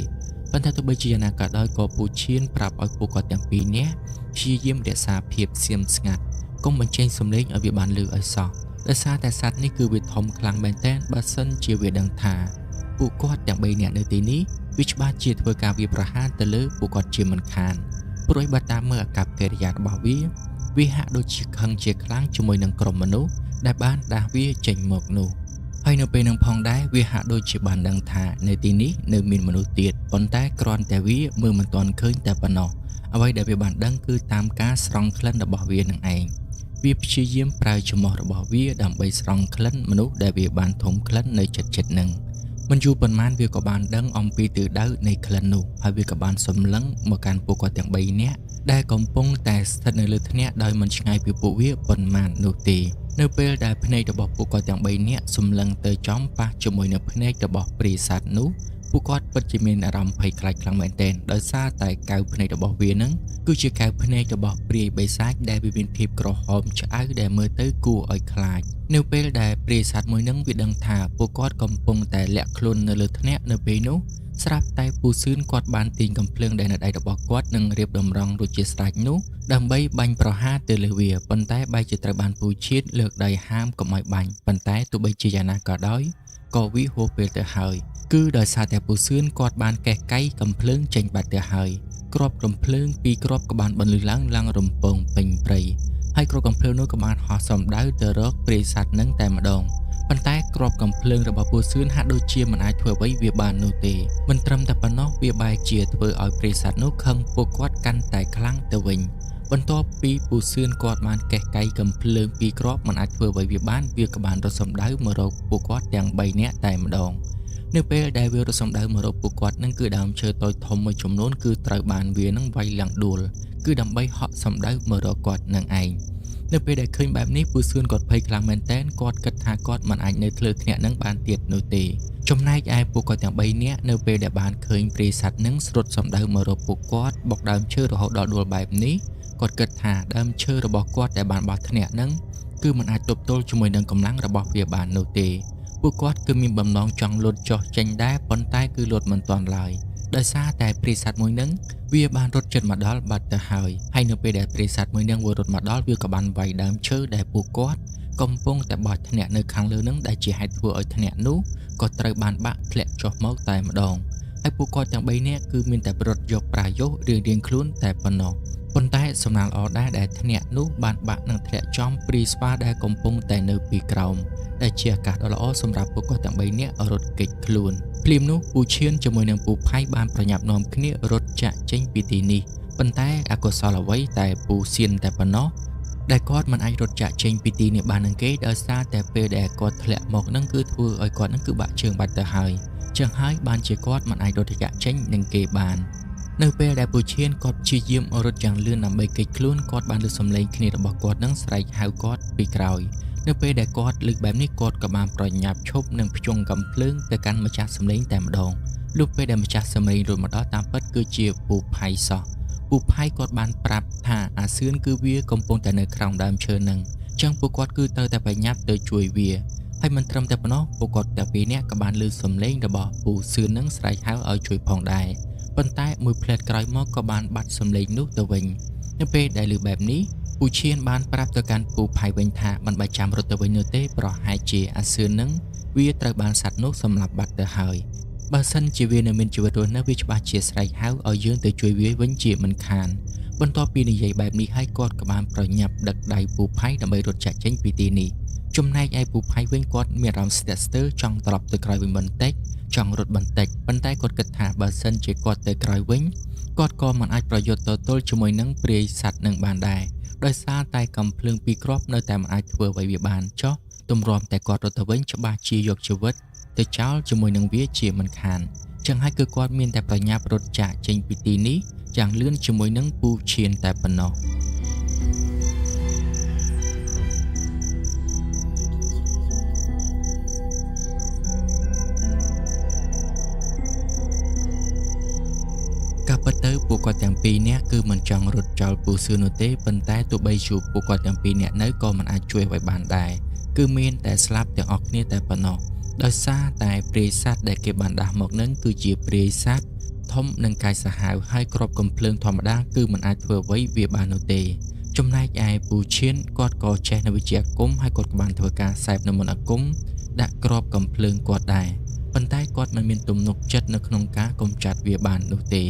ប៉ុន្តែទោះបីជាយ៉ាងណាក៏ដោយក៏ពូឈៀនប្រាប់ឲ្យពួកគាត់ទាំង2នាក់ព្យាយាមរក្សាភាពស្ងៀមស្ងាត់កុំបញ្ចេញសំឡេងឲ្យវាបានឮឲ្យសោះដោយសារតែសត្វនេះគឺវាធំខ្លាំងមែនទែនបើសិនជាវាដឹងថាពួកគាត់ទាំង3នាក់នៅទីនេះវាច្បាស់ជាធ្វើការវាប្រហារទៅលើពួកគាត់ជាមិនខានព្រោះបើតាមមើលអាកប្បកិរិយារបស់វាហាក់ដូចជាខឹងជាខ្លាំងជាមួយនឹងក្រុមមនុស្សដែលបានដាស់វាចេញមកនោះហើយនៅពេលនឹងផងដែរវាហាក់ដូចជាបានដឹងថានៅទីនេះនៅមានមនុស្សទៀតប៉ុន្តែគ្រាន់តែវាមើលមិនទាន់ឃើញតែប៉ុណ្ណោះអ្វីដែលវាបានដឹងគឺតាមការស្រង់ក្លិនរបស់វានឹងឯងវាព្យាយាមប្រើច្រមុះរបស់វាដើម្បីស្រង់ក្លិនមនុស្សដែលវាបានធំក្លិននៅជិតៗនឹងមិនយូរប៉ុន្មានវាក៏បានដឹងអំពីទិសដៅនៃក្លិននោះហើយវាក៏បានសម្លឹងមកកាន់ពួកគាត់ទាំង3នាក់ដែលកំពុងតែស្ថិតនៅលើធ្នាក់ដោយមិនឆ្ងាយពីពួកវាប៉ុន្មាននោះទេនៅពេលដែលភ្នែករបស់ពួកគាត់ទាំង3នាក់សម្លឹងទៅចំប៉ះជាមួយនឹងភ្នែករបស់ព្រាយសត្វនោះពួកគាត់ពិតជាមានអារម្មណ៍ភ័យខ្លាចខ្លាំងមែនទែនដោយសារតែកែវភ្នែករបស់វានឹងគឺជាកែវភ្នែករបស់ព្រាយបិសាចដែលវាមានភាពក្រហមឆ្អៅដែលមើលទៅគួរឲ្យខ្លាចនៅពេលដែលព្រាយសត្វមួយនឹងវាដឹងថាពួកគាត់កំពុងតែលាក់ខ្លួននៅលើធ្នាក់នៅពេលនោះស្រាប់តែពូស៊ឿនគាត់បានទាញកំភ្លើងដែលនៅដៃរបស់គាត់នឹងរៀបតម្រង់រួចជាស្រេចនោះដើម្បីបាញ់ប្រហារទៅលើវាប៉ុន្តែបែរជាត្រូវបានពូឈៀតលើកដៃហាមកុំឲ្យបាញ់ប៉ុន្តែទោះបីជាយ៉ាងណាក៏ដោយក៏វាហួសពេលទៅហើយគឺដោយសារតែពូស៊ឿនគាត់បានកេះកៃកំភ្លើងចេញបាត់ទៅហើយគ្រាប់កំភ្លើងពីរគ្រាប់ក៏បានបន្លឺឡើងរំពងពេញព្រៃហើយគ្រាប់កំភ្លើងនោះក៏បានហោះសំដៅទៅរកព្រាយសត្វនឹងតែម្ដងប៉ុន្តែគ្រាប់កំភ្លើងរបស់ពូស៊ឿនហាក់ដូចជាមិនអាចធ្វើអ្វីវាបាននោះទេមិនត្រឹមតែប៉ុណ្ណោះវាបែរជាធ្វើឲ្យព្រាយសត្វនោះខឹងពួកគាត់កាន់តែខ្លាំងទៅវិញបន្ទាប់ពីពូស៊ឿនគាត់បានកេះកៃកំភ្លើងពីរគ្រាប់មិនអាចធ្វើអ្វីវាបានវាក៏បានរត់សំដៅមករកពួកគាត់ទាំង3នាក់តែម្ដងនៅពេលដែលវារត់សំដៅមករកពួកគាត់នឹងគឺដើមឈើតូចធំមួយចំនួនគឺត្រូវបានវានឹងវាយឡើងដួលគឺដើម្បីហក់សំដៅមករកគាត់នឹងឯង នៅពេលដែលឃើញបែបនេះពូសឿនគាត់ភ័យខ្លាំងមែនទែនគាត់គិតថាគាត់មិនអាចនៅធ្លើគ្នានឹងបានទៀតនោះទេចំណែកឯពួកគាត់ទាំង3នាក់នៅពេលដែលបានឃើញព្រាយសត្វនឹងស្រុតសម្ដៅមករកពួកគាត់បុកដើមឈើរហូតដល់ដួលបែបនេះគាត់គិតថាដើមឈើរបស់គាត់ដែលបានបោះធ្នាក់នឹងគឺមិនអាចទប់ទល់ជាមួយនឹងកម្លាំងរបស់វាបាននោះទេពួកគាត់គឺមានបំណងចង់លូតចុះចេញដែរប៉ុន្តែគឺលូតមិនទាន់ឡើយដោយសារតែព្រាយសត្វមួយនឹងវាបានរត់ជិតមកដល់បាត់ទៅហើយនៅពេលដែលព្រាយសត្វមួយនឹងវារត់មកដល់វាក៏បានវាយដើមឈើដែលពួកគាត់កំពុងតែបោះធ្នាក់នៅខាងលើនឹងដែលជាហេតុធ្វើឲ្យធ្នាក់នោះក៏ត្រូវបានបាក់ធ្លាក់ចុះមកតែម្ដងហើយពួកគាត់ទាំង3នាក់គឺមានតែប្រត់យកប្រាយុរៀងៗខ្លួនតែប៉ុណ្ណោះប៉ុន្តែសំណាងល្អដែរដែលធ្នាក់នោះបានបាក់នឹងធ្លាក់ចំព្រាយស្វាដែលកំពុងតែនៅពីក្រោមដែលជាឱកាសដ៏ល្អសម្រាប់ពួកគាត់ទាំង3នាក់រត់គេចខ្លួនភ្លាមនោះពូឈៀនជាមួយនឹងពូផៃបានប្រញាប់នាំគ្នារត់ចាក់ចេញពីទីនេះប៉ុន្តែអកុសលអ្វីតែពូសៀនតែប៉ុណ្ណោះដែលគាត់មិនអាចរត់ចាក់ចេញពីទីនេះបាននឹងគេដោយសារតែពេលដែលគាត់ធ្លាក់មកនឹងគឺធ្វើឲ្យគាត់នឹងគឺបាក់ជើងបាច់ទៅហើយចឹងហើយបានជាគាត់មិនអាចរត់ចាក់ចេញនឹងគេបាននៅពេលដែលពូឈៀនគាត់ព្យាយាមរត់យ៉ាងលឿនដើម្បីគេចខ្លួនគាត់បានឮសំឡេងគ្នារបស់គាត់នឹងស្រែកហៅគាត់ពីក្រោយនៅពេលដែលគាត់លើកបែបនេះគាត់ក៏បានប្រញាប់ឈប់និងភ្ជង់កំភ្លើងទៅកាន់ម្ចាស់សំឡេងតែម្ដងលុះពេលដែលម្ចាស់សំឡេងរត់មកដល់តាមពិតគឺជាពូផៃសោះពូផៃគាត់បានប្រាប់ថាអាសឿនគឺវាកំពុងតែនៅក្រោមដើមឈើនឹងចឹងពួកគាត់គឺទៅតែប្រញាប់ទៅជួយវាហើយមិនត្រឹមតែប៉ុណ្ណោះពួកគាត់ទាំងពីរនាក់ក៏បានឮសំឡេងរបស់ពូសឿននឹងស្រែកហៅឲ្យជួយផងដែរប៉ុន្តែមួយផ្លែតក្រោយមកក៏បានបាត់សំឡេងនោះទៅវិញនៅពេលដែលឮបែបនេះពូឈៀនបានប្រាប់ទៅកាន់ពូផៃវិញថាមិនបាច់ចាំរត់ទៅវិញនោះទេប្រហែលជាអាសឿននឹងវាត្រូវបានសត្វនោះសម្លាប់បាត់ទៅហើយបើសិនជាវានៅមានជីវិតរស់នៅវាច្បាស់ជាស្រែកហៅឲ្យយើងទៅជួយវាវិញជាមិនខានបន្ទាប់ពីនិយាយបែបនេះហើយគាត់ក៏បានប្រញាប់ដឹកដៃពូផៃដើម្បីរត់ចាក់ចេញពីទីនេះចំណែកឯពូផៃវិញគាត់មានអារម្មណ៍ស្ទាក់ស្ទើរចង់ត្រឡប់ទៅក្រោយវិញបន្តិចចង់រត់បន្តិចប៉ុន្តែគាត់គិតថាបើសិនជាគាត់ទៅក្រោយវិញគាត់ក៏មិនអាចប្រយុទ្ធទល់ជាមួយនឹងព្រាយសត្វនឹងបានដែរដោយសារតែកំភ្លើងពីរគ្រាប់នៅតែមិនអាចធ្វើអ្វីវាបានចុះទម្រាំតែគាត់រត់ទៅវិញច្បាស់ជាយកជីវិតទៅចោលជាមួយនឹងវាជាមិនខានចឹងហើយគឺគាត់មានតែប្រញាប់រត់ចាក់ចេញពីទីនេះយ៉ាងលឿនជាមួយនឹងពូឈៀនតែប៉ុណ្ណោះក៏ប៉ុន្តែពួកគាត់ទាំងពីរនាក់គឺមិនចង់រត់ចោលពូសឿននោះទេប៉ុន្តែទោះបីជួបពួកគាត់ទាំងពីរនាក់នៅក៏មិនអាចជួយឲ្យបានដែរគឺមានតែស្លាប់ទាំងអស់គ្នាតែប៉ុណ្ណោះដោយសារតែព្រាយសត្វដែលគេបានដាស់មកនឹងគឺជាព្រាយសត្វធំនិងកាយសាហាវហើយគ្រាប់កំភ្លើងធម្មតាគឺមិនអាចធ្វើអ្វីវាបាននោះទេចំណែកឯពូឈៀនគាត់ក៏ចេះនៅវិជ្ជាអាគមហើយគាត់ក៏បានធ្វើការសែបនៅមន្តអាគមដាក់គ្រាប់កំភ្លើងគាត់ដែរប៉ុន្តែគាត់មិនមានទំនុកចិត្តនៅក្នុងការកម្ចាត់វាបាននោះទេ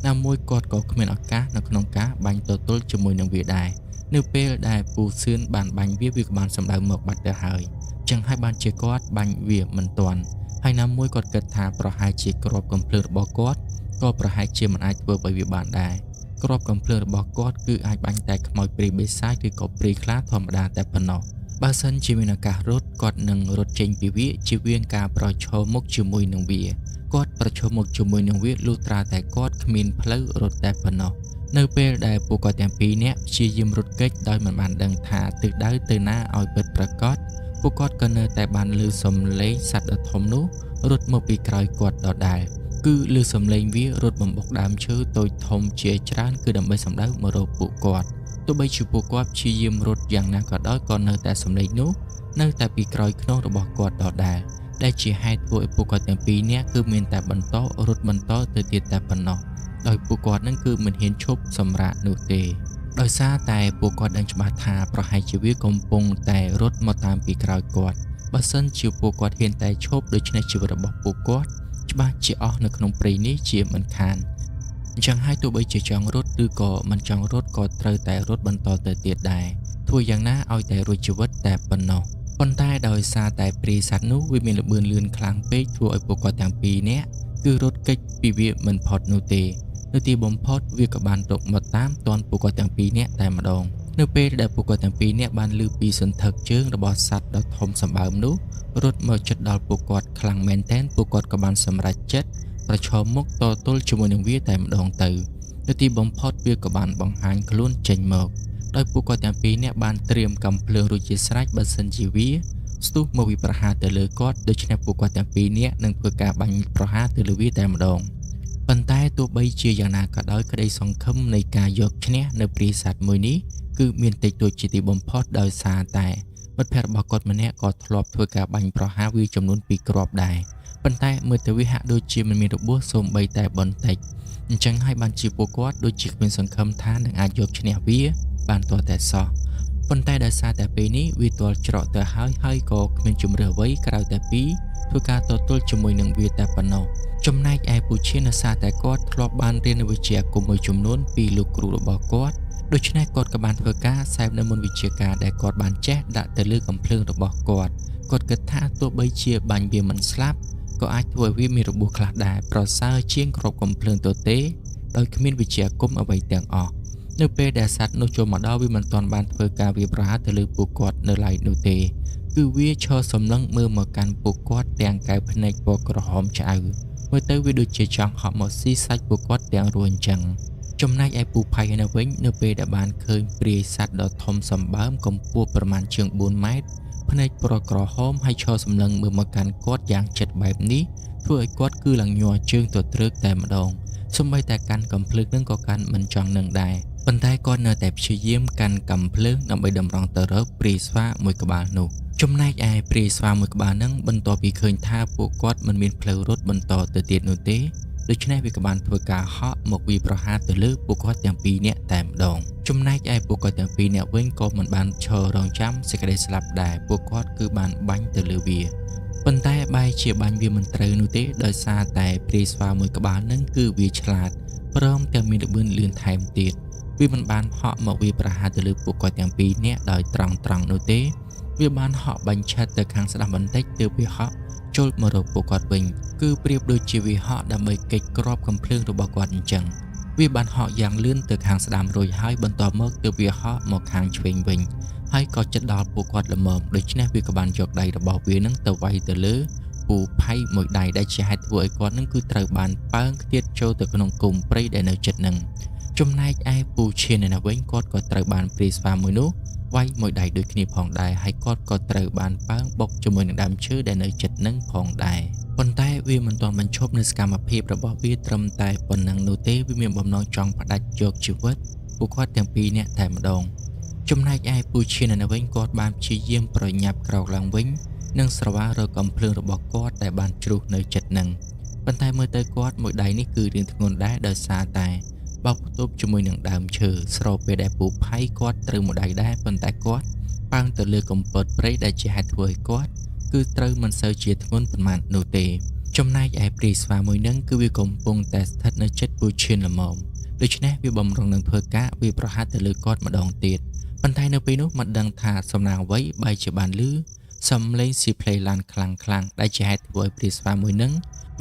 ណាមួយគាត់ក៏គ្មានឱកាសនៅក្នុងការបាញ់ទល់ជាមួយនឹងវាដែរនៅពេលដែលពូសឿនបានបាញ់វាក៏បានសម្ដៅមកបាត់ទៅហើយចឹងហើយបានជាគាត់បាញ់វាមិនទាន់ហើយណាមួយគាត់គិតថាប្រហែលជាគ្រាប់កំភ្លើងរបស់គាត់ក៏ប្រហែលជាមិនអាចធ្វើឲ្យវាបានដែរគ្រាប់កំភ្លើងរបស់គាត់គឺអាចបាញ់តែខ្មោចព្រាយបិសាចឬក៏ព្រាយខ្លាធម្មតាតែប៉ុណ្ណោះបើសិនជាមានឱកាសរត់គាត់នឹងរត់ចេញពីវាជាវាងការប្រឈមមុខជាមួយនឹងវាគាត់ប្រឈមមុខជាមួយនឹងវាលុះត្រាតែគាត់គ្មានផ្លូវរត់តែប៉ុណ្ណោះនៅពេលដែលពួកគាត់ទាំងពីរនាក់ព្យាយាមរត់គេចដោយមិនបានដឹងថាទិសដៅទៅណាឲ្យពិតប្រាកដពួកគាត់ក៏នៅតែបានឮសំឡេងសត្វដ៏ធំនោះរត់មកពីក្រោយគាត់ដដែលគឺឮសំឡេងវារត់បំបុកដើមឈើតូចធំជាច្រើនគឺដើម្បីសម្ដៅមករកពួកគាត់ទោះបីជាពួកគាត់ព្យាយាមរត់យ៉ាងណាក៏ដោយក៏នៅតែសំឡេងនោះនៅតែពីក្រោយខ្នងរបស់គាត់ដដែលដែលជាហេតុធ្វើឲ្យពួកគាត់ទាំងពីរនាក់គឺមានតែបន្តរត់បន្តទៅទៀតតែប៉ុណ្ណោះដោយពួកគាត់នឹងគឺមិនហ៊ានឈប់សម្រាកនោះទេដោយសារតែពួកគាត់ដឹងច្បាស់ថាប្រហែលជាវាកំពុងតែរត់មកតាមពីក្រោយគាត់បើសិនជាពួកគាត់ហ៊ានតែឈប់ដូច្នេះជីវិតរបស់ពួកគាត់ច្បាស់ជាអស់នៅក្នុងព្រៃនេះជាមិនខានអញ្ចឹងហើយទោះបីជាចង់រត់ឬក៏មិនចង់រត់ក៏ត្រូវតែរត់បន្តទៅទៀតដែរធ្វើយ៉ាងណាឲ្យតែរួចជីវិតតែប៉ុណ្ណោះប៉ុន្តែដោយសារតែព្រាយសត្វនោះវាមានល្បឿនលឿនខ្លាំងពេកធ្វើឲ្យពួកគាត់ទាំងពីរនាក់គឺរត់គេចពីវាមិនផុតនោះទេនៅទីបំផុតវាក៏បានរកមកតាមទាន់ពួកគាត់ទាំងពីរនាក់តែម្ដងនៅពេលដែលពួកគាត់ទាំងពីរនាក់បានឮពីសន្ធឹកជើងរបស់សត្វដ៏ធំសម្បើមនោះរត់មកជិតដល់ពួកគាត់ខ្លាំងមែនទែនពួកគាត់ក៏បានសម្រេចចិត្តប្រឈមមុខតទល់ជាមួយនឹងវាតែម្ដងទៅនៅទីបំផុតវាក៏បានបង្ហាញខ្លួនចេញមក ដោយពួកគាត់ទាំងពីរនាក់បានត្រៀមកំភ្លើងរួចជាស្រេចបើសិនជាវាស្ទុះមកវាប្រហារទៅលើគាត់ដូច្នេះពួកគាត់ទាំងពីរនាក់នឹងធ្វើការបាញ់ប្រហារទៅលើវាតែម្ដងប៉ុន្តែទោះបីជាយ៉ាងណាក៏ដោយក្តីសង្ឃឹមនៃការយកឈ្នះនៅព្រាសាទមួយនេះគឺមានតិចតួចជាទីបំផុតដោយសារតែមិត្តភក្តិរបស់គាត់ម្នាក់ក៏ធ្លាប់ធ្វើការបាញ់ប្រហារវាចំនួន2គ្រាប់ដែរប៉ុន្តែមើលទៅវាហាក់ដូចជាមិនមានរបួសសូម្បីតែបន្តិចអញ្ចឹងហើយបានជាពួកគាត់ដូចជាគ្មានសង្ឃឹមថានឹងអាចយកឈ្នះវាបានទាល់តែសោះប៉ុន្តែដោយសារតែពេលនេះវាទាល់ច្រកទៅហើយក៏គ្មានជំរឿអ្វីក្រៅតែពីធ្វើការតទល់ជាមួយនឹងវាតែប៉ុណ្ណោះចំណែកឯពូឈៀនដោយសារតែគាត់ធ្លាប់បានរៀននៅវិជ្ជាអាគមមួយចំនួនពីលោកគ្រូរបស់គាត់ដូច្នេះគាត់ក៏បានធ្វើការសែបនៅមន្តវិជ្ជាការដែលគាត់បានចេះដាក់ទៅលើកំភ្លើងរបស់គាត់គិតថាទោះបីជាបាញ់វាមិនស្លាប់ក៏អាចធ្វើឲ្យវាមានរបួសខ្លះដែរប្រសើរជាងគ្រាប់កំភ្លើងទទេដោយគ្មានវិជ្ជាអាគមអ្វីទាំងអស់នៅពេលដែលសត្វនោះចូលមកដល់វាមិនទាន់បានធ្វើការវាប្រហារទៅលើពួកគាត់នៅឡើយនោះទេគឺវាឈរសម្លឹងមើលមកកាន់ពួកគាត់ទាំងកែវភ្នែកពណ៌ក្រហមឆ្អៅមើលទៅវាដូចជាចង់ហក់មកស៊ីសាច់ពួកគាត់ទាំងរួចអញ្ចឹងចំណែកឯពូផៃនៅវិញនៅពេលដែលបានឃើញព្រាយសត្វដ៏ធំសម្បើមកម្ពស់ប្រមាណជាង4ម៉ែត្រភ្នែកពណ៌ក្រហមហើយឈរសម្លឹងមើលមកកាន់គាត់យ៉ាងជិតបែបនេះធ្វើឲ្យគាត់គឺឡើងញ័រជើងទៅត្រឹកតែម្ដងសូម្បីតែកាន់កំភ្លើងនឹងក៏កាន់មិនចង់នឹងដែរប៉ុន្តែគាត់នៅតែព្យាយាមកាន់កំភ្លើងដើម្បីតម្រង់ទៅរកព្រាយស្វាមួយក្បាលនោះចំណែកឯព្រាយស្វាមួយក្បាលនឹងបន្ទាប់ពីឃើញថាពួកគាត់មិនមានផ្លូវរត់បន្តទៅទៀតនោះទេដូច្នេះវាក៏បានធ្វើការហក់មកវាប្រហារទៅលើពួកគាត់ទាំងពីរនាក់តែម្ដងចំណែកឯពួកគាត់ទាំងពីរនាក់វិញក៏មិនបានឈររងចាំសេចក្តីស្លាប់ដែរពួកគាត់គឺបានបាញ់ទៅលើវាប៉ុន្តែបែរជាបាញ់វាមិនត្រូវនោះទេដោយសារតែព្រាយស្វាមួយក្បាលនឹងគឺវាឆ្លាតព្រមទាំងមានល្បឿនលឿនថែមទៀតវាមិនបានហក់មកវាប្រហារទៅលើពួកគាត់ទាំងពីរនាក់ដោយត្រង់នោះទេវាបានហក់បាញ់ឆិតទៅខាងស្ដាំបន្តិចទើបវាហក់ចូលមករកពួកគាត់វិញគឺប្រៀបដូចជាវាហក់ដើម្បីគេចគ្រាប់កំភ្លើងរបស់គាត់អញ្ចឹងវាបានហក់យ៉ាងលឿនទៅខាងស្ដាំរួចហើយបន្ទាប់មកទើបវាហក់មកខាងឆ្វេងវិញហើយក៏ជិតដល់ពួកគាត់ល្មមដូច្នេះវាក៏បានយកដៃរបស់វានឹងទៅវាយទៅលើពូផៃមួយដៃដែលជាហេតុធ្វើឲ្យគាត់នឹងគឺត្រូវបានប៉ើងខ្ទាតចូលទៅក្នុងគុម្ពព្រៃដែលនៅជិតនឹងចំណែកឯពូឈៀននៅវិញគាត់ក៏ត្រូវបានព្រាយស្វាមួយនោះវាយមួយដៃដូចគ្នាផងដែរហើយគាត់ក៏ត្រូវបានប៉ើងបុកជាមួយនឹងដើមឈើដែលនៅជិតនឹងផងដែរប៉ុន្តែវាមិនទាន់បញ្ឈប់នៅសកម្មភាពរបស់វាត្រឹមតែប៉ុណ្ណឹងនោះទេវាមានបំណងចង់ផ្ដាច់យកជីវិតពួកគាត់ទាំងពីរនាក់តែម្ដងចំណែកឯពូឈៀននៅវិញគាត់បានព្យាយាមប្រញាប់ក្រោកឡើងវិញនិងស្រវារកកំភ្លើងរបស់គាត់ដែលបានជ្រុះនៅជិតនឹងប៉ុន្តែមើលទៅគាត់មួយដៃនេះគឺរៀងធ្ងន់ដែរដោយសារតែបោកផ្ទប់ជាមួយនឹងដើមឈើស្របពេលដែលពូផៃគាត់ត្រូវមួយដៃដែរប៉ុន្តែគាត់ប៉ើងទៅលើកំពតព្រៃដែលជាហេតុធ្វើឲ្យគាត់គឺត្រូវមិនសូវជាធ្ងន់ប៉ុន្មាននោះទេចំណែកឯព្រាយស្វាមួយនឹងគឺវាកំពុងតែស្ថិតនៅជិតពូឈៀនល្មមដូច្នេះវាបំរុងនឹងធ្វើការវាប្រហារទៅលើគាត់ម្ដងទៀតប៉ុន្តែនៅពេលនោះមិនដឹងថាសំណាងអ្វីបែរជាបានឮសំឡេងស៊ីផ្លេឡានខ្លាំងដែលជាហេតុធ្វើឲ្យព្រាយស្វាមួយនឹង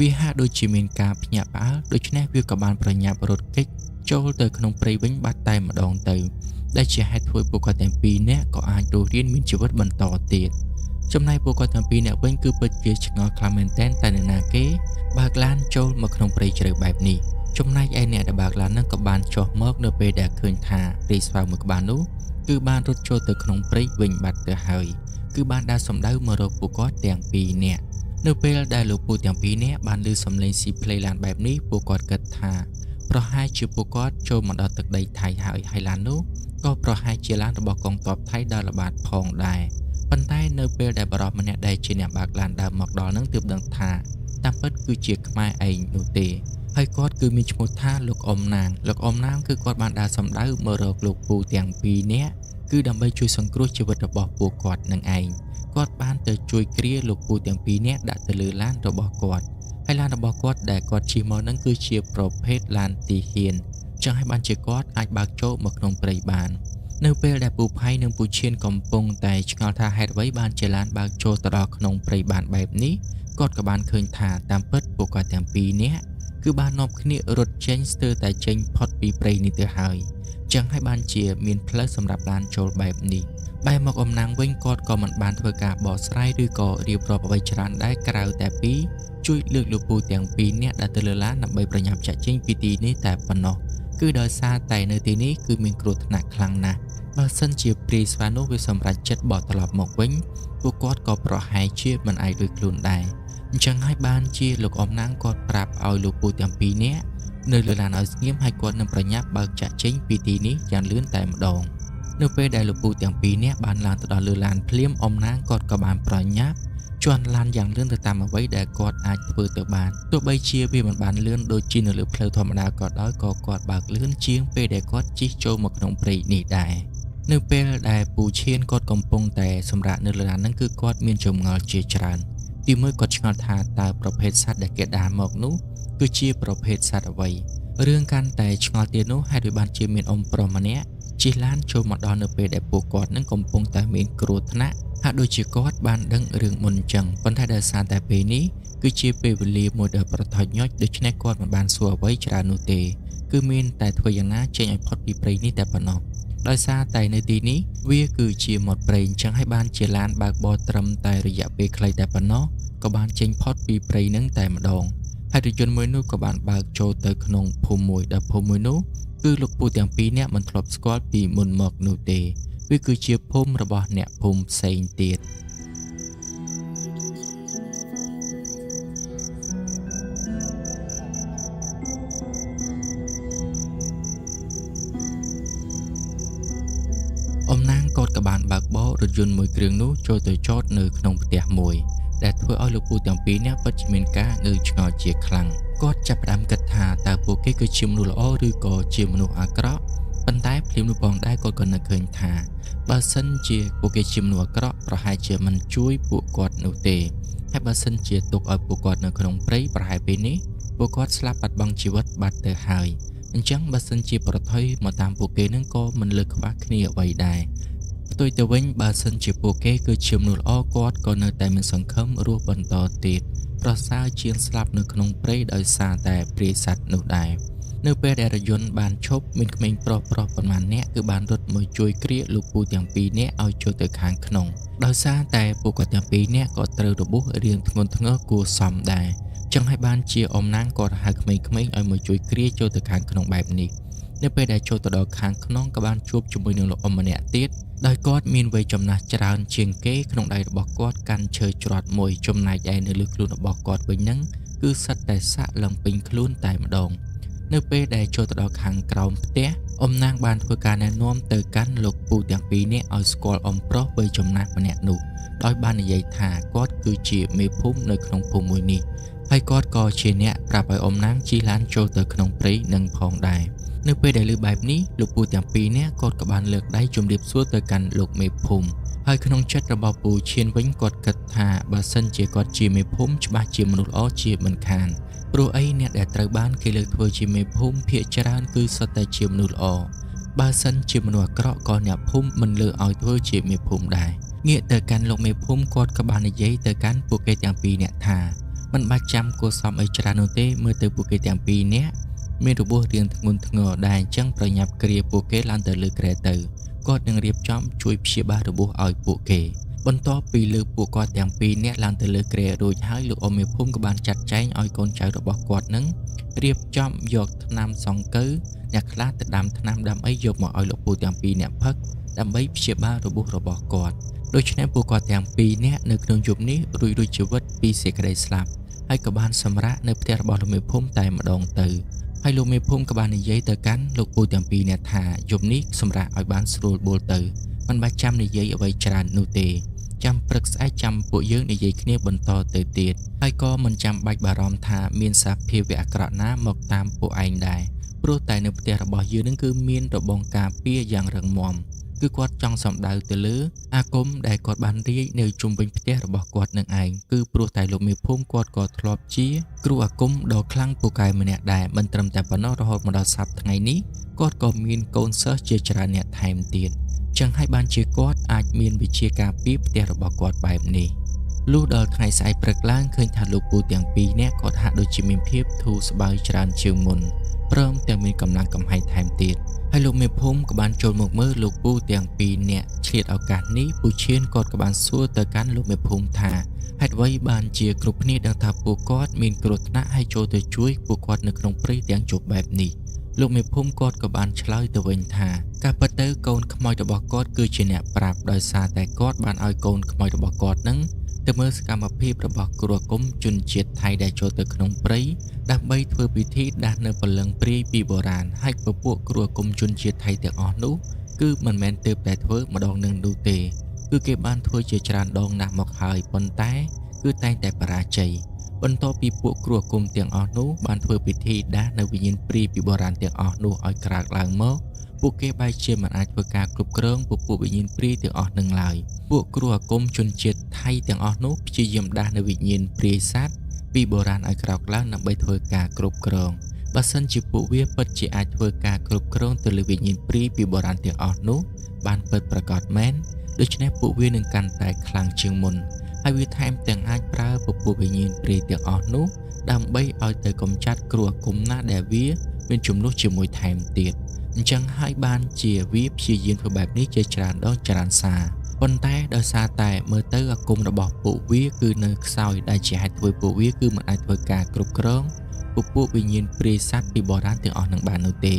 វាហាក់ដូចជាមានការភ្ញាក់ផ្អើលដូច្នេះវាក៏បានប្រញាប់រត់គេចចូលទៅក្នុងព្រៃវិញបាត់តែម្ដងទៅដែលជាហេតុធ្វើពួកគាត់ទាំងពីរនាក់ក៏អាចរស់រានមានជីវិតបន្តទៀតចំណែកពួកគាត់ទាំងពីរនាក់វិញគឺពិតជាឆ្ងល់ខ្លាំងមែនទែនតែនរណាគេបើកឡានចូលមកក្នុងព្រៃជ្រៅបែបនេះចំណែកឯអ្នកដែលបើកឡាននឹងក៏បានចុះមកនៅពេលដែលឃើញថាព្រាយស្វាមួយក្បាលនោះគឺបានរត់ចូលទៅក្នុងព្រៃវិញបាត់ទៅហើយគឺបានដើរសំដៅមករកពួកគាត់ទាំងពីរនាក់នៅពេលដែលលោកពូទាំងពីរនាក់បានឮសំឡេងស៊ីផ្លេឡានបែបនេះពួកគាត់គិតថាប្រហែលជាពួកគាត់ចូលមកដល់ទឹកដីថៃហើយឡាននោះក៏ប្រហែលជាឡានរបស់កងទ័ពថៃដើរល្បាតផងដែរប៉ុន្តែនៅពេលដែលបរិបម្នាក់ដែលជាអ្នកបើកឡានដើរមកដល់នឹងទើបដឹងថាតាមពិតគឺជាខ្មែរឯងនោះទេហើយគាត់គឺមានឈ្មោះថាលោកអ៊ំណាងគឺគាត់បានដើរសំដៅមករកលោកពូទាំងពីរនាក់គឺដើម្បីជួយសង្គ្រោះជីវិតរបស់ពួកគាត់នឹងឯងគាត់បានទៅជួយគ្រាលោកពូទាំងពីរនាក់ដាក់ទៅលើឡានរបស់គាត់ហើយឡានរបស់គាត់ដែលគាត់ជិះមកនឹងគឺជាប្រភេទឡានទីហ៊ានចឹងហើយបានជាគាត់អាចបើកចូលមកក្នុងព្រៃបាននៅពេលដែលពូផៃនិងពូឈៀនកំពុងតែឆ្ងល់ថាហេតុអ្វីបានជាឡានបើកចូលទៅដល់ក្នុងព្រៃបានបែបនេះគាត់ក៏បានឃើញថាតាមពិតពួកគាត់ទាំងពីរនាក់គឺបាននាំគ្នារត់ចេញស្ទើរតែចេញផុតពីព្រៃនេះទៅហើយចឹងហើយបានជាមានផ្លូវសម្រាប់ឡានចូលបែបនេះបែរមកអំណាងវិញគាត់ក៏មិនបានធ្វើការបកស្រាយឬក៏រៀបរាប់អ្វីច្រើនដែរក្រៅតែពីជួយលើកលោកពូទាំងពីរនាក់ដែលទៅលើឡានដើម្បីប្រញាប់ចាក់ចេញពីទីនេះតែប៉ុណ្ណោះ គឺដោយសារតែនៅទីនេះគឺមានគ្រោះថ្នាក់ខ្លាំងណាស់បើសិនជាព្រាយស្វានោះវាសម្រេចចិត្តបកត្រឡប់មកវិញពួកគាត់ក៏ប្រហែលជាមិនអាចរួចខ្លួនដែរអញ្ចឹងហើយបានជាលោកអ៊ំណាងគាត់ប្រាប់ឲ្យលោកពូទាំងពីរនាក់នៅលើឡានឲ្យស្ងៀមហើយគាត់នឹងប្រញាប់បើកចាក់ចេញពីទីនេះយ៉ាងលឿនតែម្ដងនៅពេលដែលលោកពូទាំងពីរនាក់បានឡើងទៅដល់លើឡានភ្លាមអ៊ំណាងគាត់ក៏បានប្រញាប់ជន់ឡានយ៉ាងលឿនទៅតាមអ្វីដែលគាត់អាចធ្វើទៅបានទោះបីជាវាមិនបានលឿនដូចជានៅលើផ្លូវធម្មតាក៏ដោយក៏គាត់បើកលឿនជាងពេលដែលគាត់ជិះចូលមកក្នុងព្រៃនេះដែរនៅពេលដែលពូឈៀនគាត់កំពុងតែសម្រាកនៅលើឡានហ្នឹងគឺគាត់មានចម្ងល់ជាច្រើនទីមួយគាត់ឆ្ងល់ថាតើប្រភេទសត្វដែលគេដាមកនោះគឺជាប្រភេទសត្វអ្វីរឿងកាន់តែឆ្ងល់ទៀតនោះហេតុដូចបានជាមានអ៊ំប្រុសម្នាក់ជិះឡានចូលមកដល់នៅពេលដែលពួកគាត់នឹងកំពុងតែមានគ្រោះថ្នាក់ហាក់ដូចជាគាត់បានដឹងរឿងមុនអញ្ចឹងប៉ុន្តែដោយសារតែពេលនេះគឺជាពេលវេលាមួយដែលប្រថុយញុចដូច្នេះគាត់មិនបានសួរអ្វីច្រើននោះទេគឺមានតែធ្វើយ៉ាងណាចេញឲ្យផុតពីព្រៃនេះតែប៉ុណ្ណោះដោយសារតែនៅទីនេះវាគឺជាមាត់ព្រៃអញ្ចឹងហើយបានជាឡានបើកបរត្រឹមតែរយៈពេលខ្លីតែប៉ុណ្ណោះក៏បានចេញផុតពីព្រៃនឹងតែម្ដងហើយរថយន្តមួយនោះក៏បានបើកចូលទៅក្នុងភូមិមួយដែលភូមិមួយនោះគឺលោកពូទាំងពីរនាក់មិនធ្លាប់ស្គាល់ពីមុនមកនោះទេវាគឺជាភូមិរបស់អ្នកភូមិផ្សេងទៀតអ៊ំណាងគាត់ក៏បានបើកបររថយន្តមួយគ្រឿងនោះចូលទៅចតនៅក្នុងផ្ទះមួយដែលធ្វើឲ្យលោកពូទាំងពីរនាក់ពិតជាមានការងើយឆ្ងល់ជាខ្លាំងគាត់ចាប់ផ្ដើមគិតថាតើពួកគេគឺជាមនុស្សល្អឬក៏ជាមនុស្សអាក្រក់ប៉ុន្តែភ្លាមនោះផងដែរគាត់ក៏នឹកឃើញថាបើសិនជាពួកគេជាមនុស្សអាក្រក់ប្រហែលជាមិនជួយពួកគាត់នោះទេហើយបើសិនជាទុកឲ្យពួកគាត់នៅក្នុងព្រៃប្រហែលពេលនេះពួកគាត់ស្លាប់បាត់បង់ជីវិតបាត់ទៅហើយអញ្ចឹងបើសិនជាប្រថុយមកតាមពួកគេនឹងក៏មិនលើកខ្វះគ្នាអ្វីដែរផ្ទុយទៅវិញបើសិនជាពួកគេគឺជាមនុស្សល្អគាត់ក៏នៅតែមានសង្ឃឹមរស់បន្តទៀតប្រសើរជាងស្លាប់នៅក្នុងព្រៃដោយសារតែព្រាយសត្វនោះដែរនៅពេលដែលរថយន្តបានឈប់មានក្មេងប្រុសប្រមាណអ្នកគឺបានរត់មកជួយគ្រាលោកពូទាំងពីរនាក់ឲ្យចូលទៅខាងក្នុងដោយសារតែពួកគាត់ទាំងពីរនាក់ក៏ត្រូវរបួសរៀងធ្ងន់ធ្ងរគួរសមដែរចឹងហើយបានជាអ៊ំណាងគាត់ហៅក្មេងៗឲ្យមកជួយគ្រាចូលទៅខាងក្នុងបែបនេះនៅពេលដែលចូលទៅដល់ខាងក្នុងក៏បានជួបជាមួយនឹងលោកអ៊ំម្នាក់ទៀតដោយគាត់មានវ័យចំណាស់ច្រើនជាងគេក្នុងដៃរបស់គាត់កាន់ឈើច្រត់មួយចំណែកឯនៅលើខ្លួនរបស់គាត់វិញហ្នឹងគឺសិតតែសាក់ឡើងពេញខ្លួនតែម្ដងនៅពេលដែលចូលទៅដល់ខាងក្រោមផ្ទះអ៊ំណាងបានធ្វើការណែនាំទៅកាន់លោកពូទាំងពីរនាក់ឲ្យស្គាល់អ៊ំប្រុសវ័យចំណាស់ម្នាក់នោះដោយបាននិយាយថាគាត់គឺជាមេភូមិនៅក្នុងភូមិមួយនេះហើយគាត់ក៏ជាអ្នកប្រាប់ឲ្យអ៊ំណាងជិះឡានចូលទៅក្នុងព្រៃនឹងផងដែរនៅពេលដែលឮបែបនេះលោកពូទាំងពីរនាក់គាត់ក៏បានលើកដៃជម្រាបសួរទៅកាន់លោកមេភូមិហើយក្នុងចិត្តរបស់ពូឈៀនវិញគាត់គិតថាបើសិនជាគាត់ជាមេភូមិច្បាស់ជាមនុស្សល្អជាមិនខានព្រោះអីអ្នកដែលត្រូវបានគេលើកធ្វើជាមេភូមិភាគច្រើនគឺសុទ្ធតែជាមនុស្សល្អបើសិនជាមនុស្សអាក្រក់ក៏អ្នកភូមិមិនលើកឲ្យធ្វើជាមេភូមិដែរងាកទៅកាន់លោកមេភូមិគាត់ក៏បាននិយាយទៅកាន់ពួកគេទាំងពីរនាក់ថាមិនបាច់ចាំគួរសមអីច្រើននោះទេមើលទៅពួកគេទាំងពីរនាក់មានរបួសរៀងធ្ងន់ធ្ងរដែរអញ្ចឹងប្រញាប់គ្រាពួកគេឡើងទៅលើគ្រែទៅគាត់នឹងរៀបចំជួយព្យាបាលរបួសឲ្យពួកគេបន្ទាប់ពីលើពួកគាត់ទាំងពីរនាក់ឡើងទៅលើគ្រែរួចហើយលោកអ៊ំមេភូមិក៏បានចាត់ចែងឲ្យកូនចៅរបស់គាត់នឹងរៀបចំយកថ្នាំសង្កូវអ្នកខ្លះទៅដាំថ្នាំដើម្បីយកមកឲ្យលោកពូទាំងពីរនាក់ផឹកដើម្បីព្យាបាលរបួសរបស់គាត់ដូច្នេះពួកគាត់ទាំងពីរនាក់នៅក្នុងយប់នេះរួចជីវិតពីសេចក្តីស្លាប់ហើយក៏បានសម្រាកនៅផ្ទះរបស់លោកមេភូមិតែម្ដងទៅហើយលោកមេភូមិក៏បាននិយាយទៅកាន់លោកពូទាំងពីរនាក់ថាយប់នេះសម្រាប់ឲ្យបានស្រួលបួលទៅមិនបាច់ចាំនិយាយអ្វីច្រើននោះទេចាំព្រឹកស្អែកចាំពួកយើងនិយាយគ្នាបន្តទៅទៀតហើយក៏មិនចាំបាច់បារម្ភថាមានសភាវៈអាក្រក់ណាមកតាមពួកឯងដែរព្រោះតែនៅផ្ទះរបស់យើងនឹងគឺមានរបងការពារយ៉ាងរឹងមាំគឺគាត់ចង់សម្ដៅទៅលើអាគមដែលគាត់បានរាយនៅជុំវិញផ្ទះរបស់គាត់នឹងឯងគឺព្រោះតែលោកមេភូមិគាត់ក៏ធ្លាប់ជាគ្រូអាគមដ៏ខ្លាំងពូកែម្នាក់ដែរមិនត្រឹមតែប៉ុណ្ណោះរហូតមកដល់សប្តាហ៍ថ្ងៃនេះគាត់ក៏មានកូនសិស្សជាច្រើនអ្នកថែមទៀតចឹងហើយបានជាគាត់អាចមានវិជាការពារផ្ទះរបស់គាត់បែបនេះលុះដល់ថ្ងៃស្អែកព្រឹកឡើងឃើញថាលោកពូទាំងពីរនាក់គាត់ហាក់ដូចជាមានភាពធូរស្បើយច្រើនជាងមុនព្រមទាំងមានកម្លាំងកំហែងថែមទៀត ហើយលោកមេភូមិក៏បានចូលមកមើលលោកពូទាំងពីរនាក់ឆ្លៀតឱកាសនេះពូឈៀនគាត់ក៏បានសួរទៅកាន់លោកមេភូមិថាហេតុអ្វីបានជាគ្រប់គ្នាដឹងថាពួកគាត់មានគ្រោះថ្នាក់ហើយចូលទៅជួយពួកគាត់នៅក្នុងព្រៃទាំងជប់បែបនេះលោកមេភូមិគាត់ក៏បានឆ្លើយទៅវិញថាការពិតទៅកូនខ្មោចរបស់គាត់គឺជាអ្នកប្រាប់ដោយសារតែគាត់បានឲ្យកូនខ្មោចរបស់គាត់នឹងទៅមើលសកម្មភាពរបស់គ្រួគុំជនជាតិថៃដែលចូលទៅក្នុងព្រៃដើម្បីធ្វើពិធីដាស់នៅព្រលឹងព្រាយពីបុរាណហើយពពួកគ្រួគុំជនជាតិថៃទាំងអស់នោះគឺមិនមែនទើបតែធ្វើម្ដងនឹងនោះទេគឺគេបានធ្វើជាច្រើនដងណាស់មកហើយប៉ុន្តែគឺតែងតែបរាជ័យបន្ទាប់ពីពួកគ្រួគុំទាំងអស់នោះបានធ្វើពិធីដាស់នៅវិញ្ញាណព្រាយពីបុរាណទាំងអស់នោះឲ្យក្រើកឡើងមកពួកគេបែរជាមិនអាចធ្វើការគ្រប់គ្រងពួកវិញ្ញាណព្រាយទាំងអស់នឹងឡើយពួកគ្រូអាគមជនជាតិថៃទាំងអស់នោះព្យាយាមដាស់នៅវិញ្ញាណព្រាយសត្វពីបុរាណឲ្យក្រោកឡើងដើម្បីធ្វើការគ្រប់គ្រងបើសិនជាពួកវាពិតជាអាចធ្វើការគ្រប់គ្រងទៅលើវិញ្ញាណព្រាយពីបុរាណទាំងអស់នោះបានពិតប្រាកដមែនដូច្នេះពួកវានឹងកាន់តែខ្លាំងជាងមុនហើយវាថែមទាំងអាចប្រើពួកវិញ្ញាណព្រាយទាំងអស់នោះដើម្បីឲ្យទៅកំចាត់គ្រូអាគមណាដែលវាមានចំនួនជាមួយថែមទៀតអញ្ចឹងហើយបានជាវាព្យាយាមធ្វើបែបនេះជាច្រើនដងច្រើនសារប៉ុន្តែដោយសារតែមើលទៅអាគមរបស់ពួកវាគឺនៅខ្សោយដែលជាហេតុធ្វើពួកវាគឺមិនអាចធ្វើការគ្រប់គ្រងពួកវិញ្ញាណព្រាយសត្វពីបុរាណទាំងអស់នឹងបាននោះទេ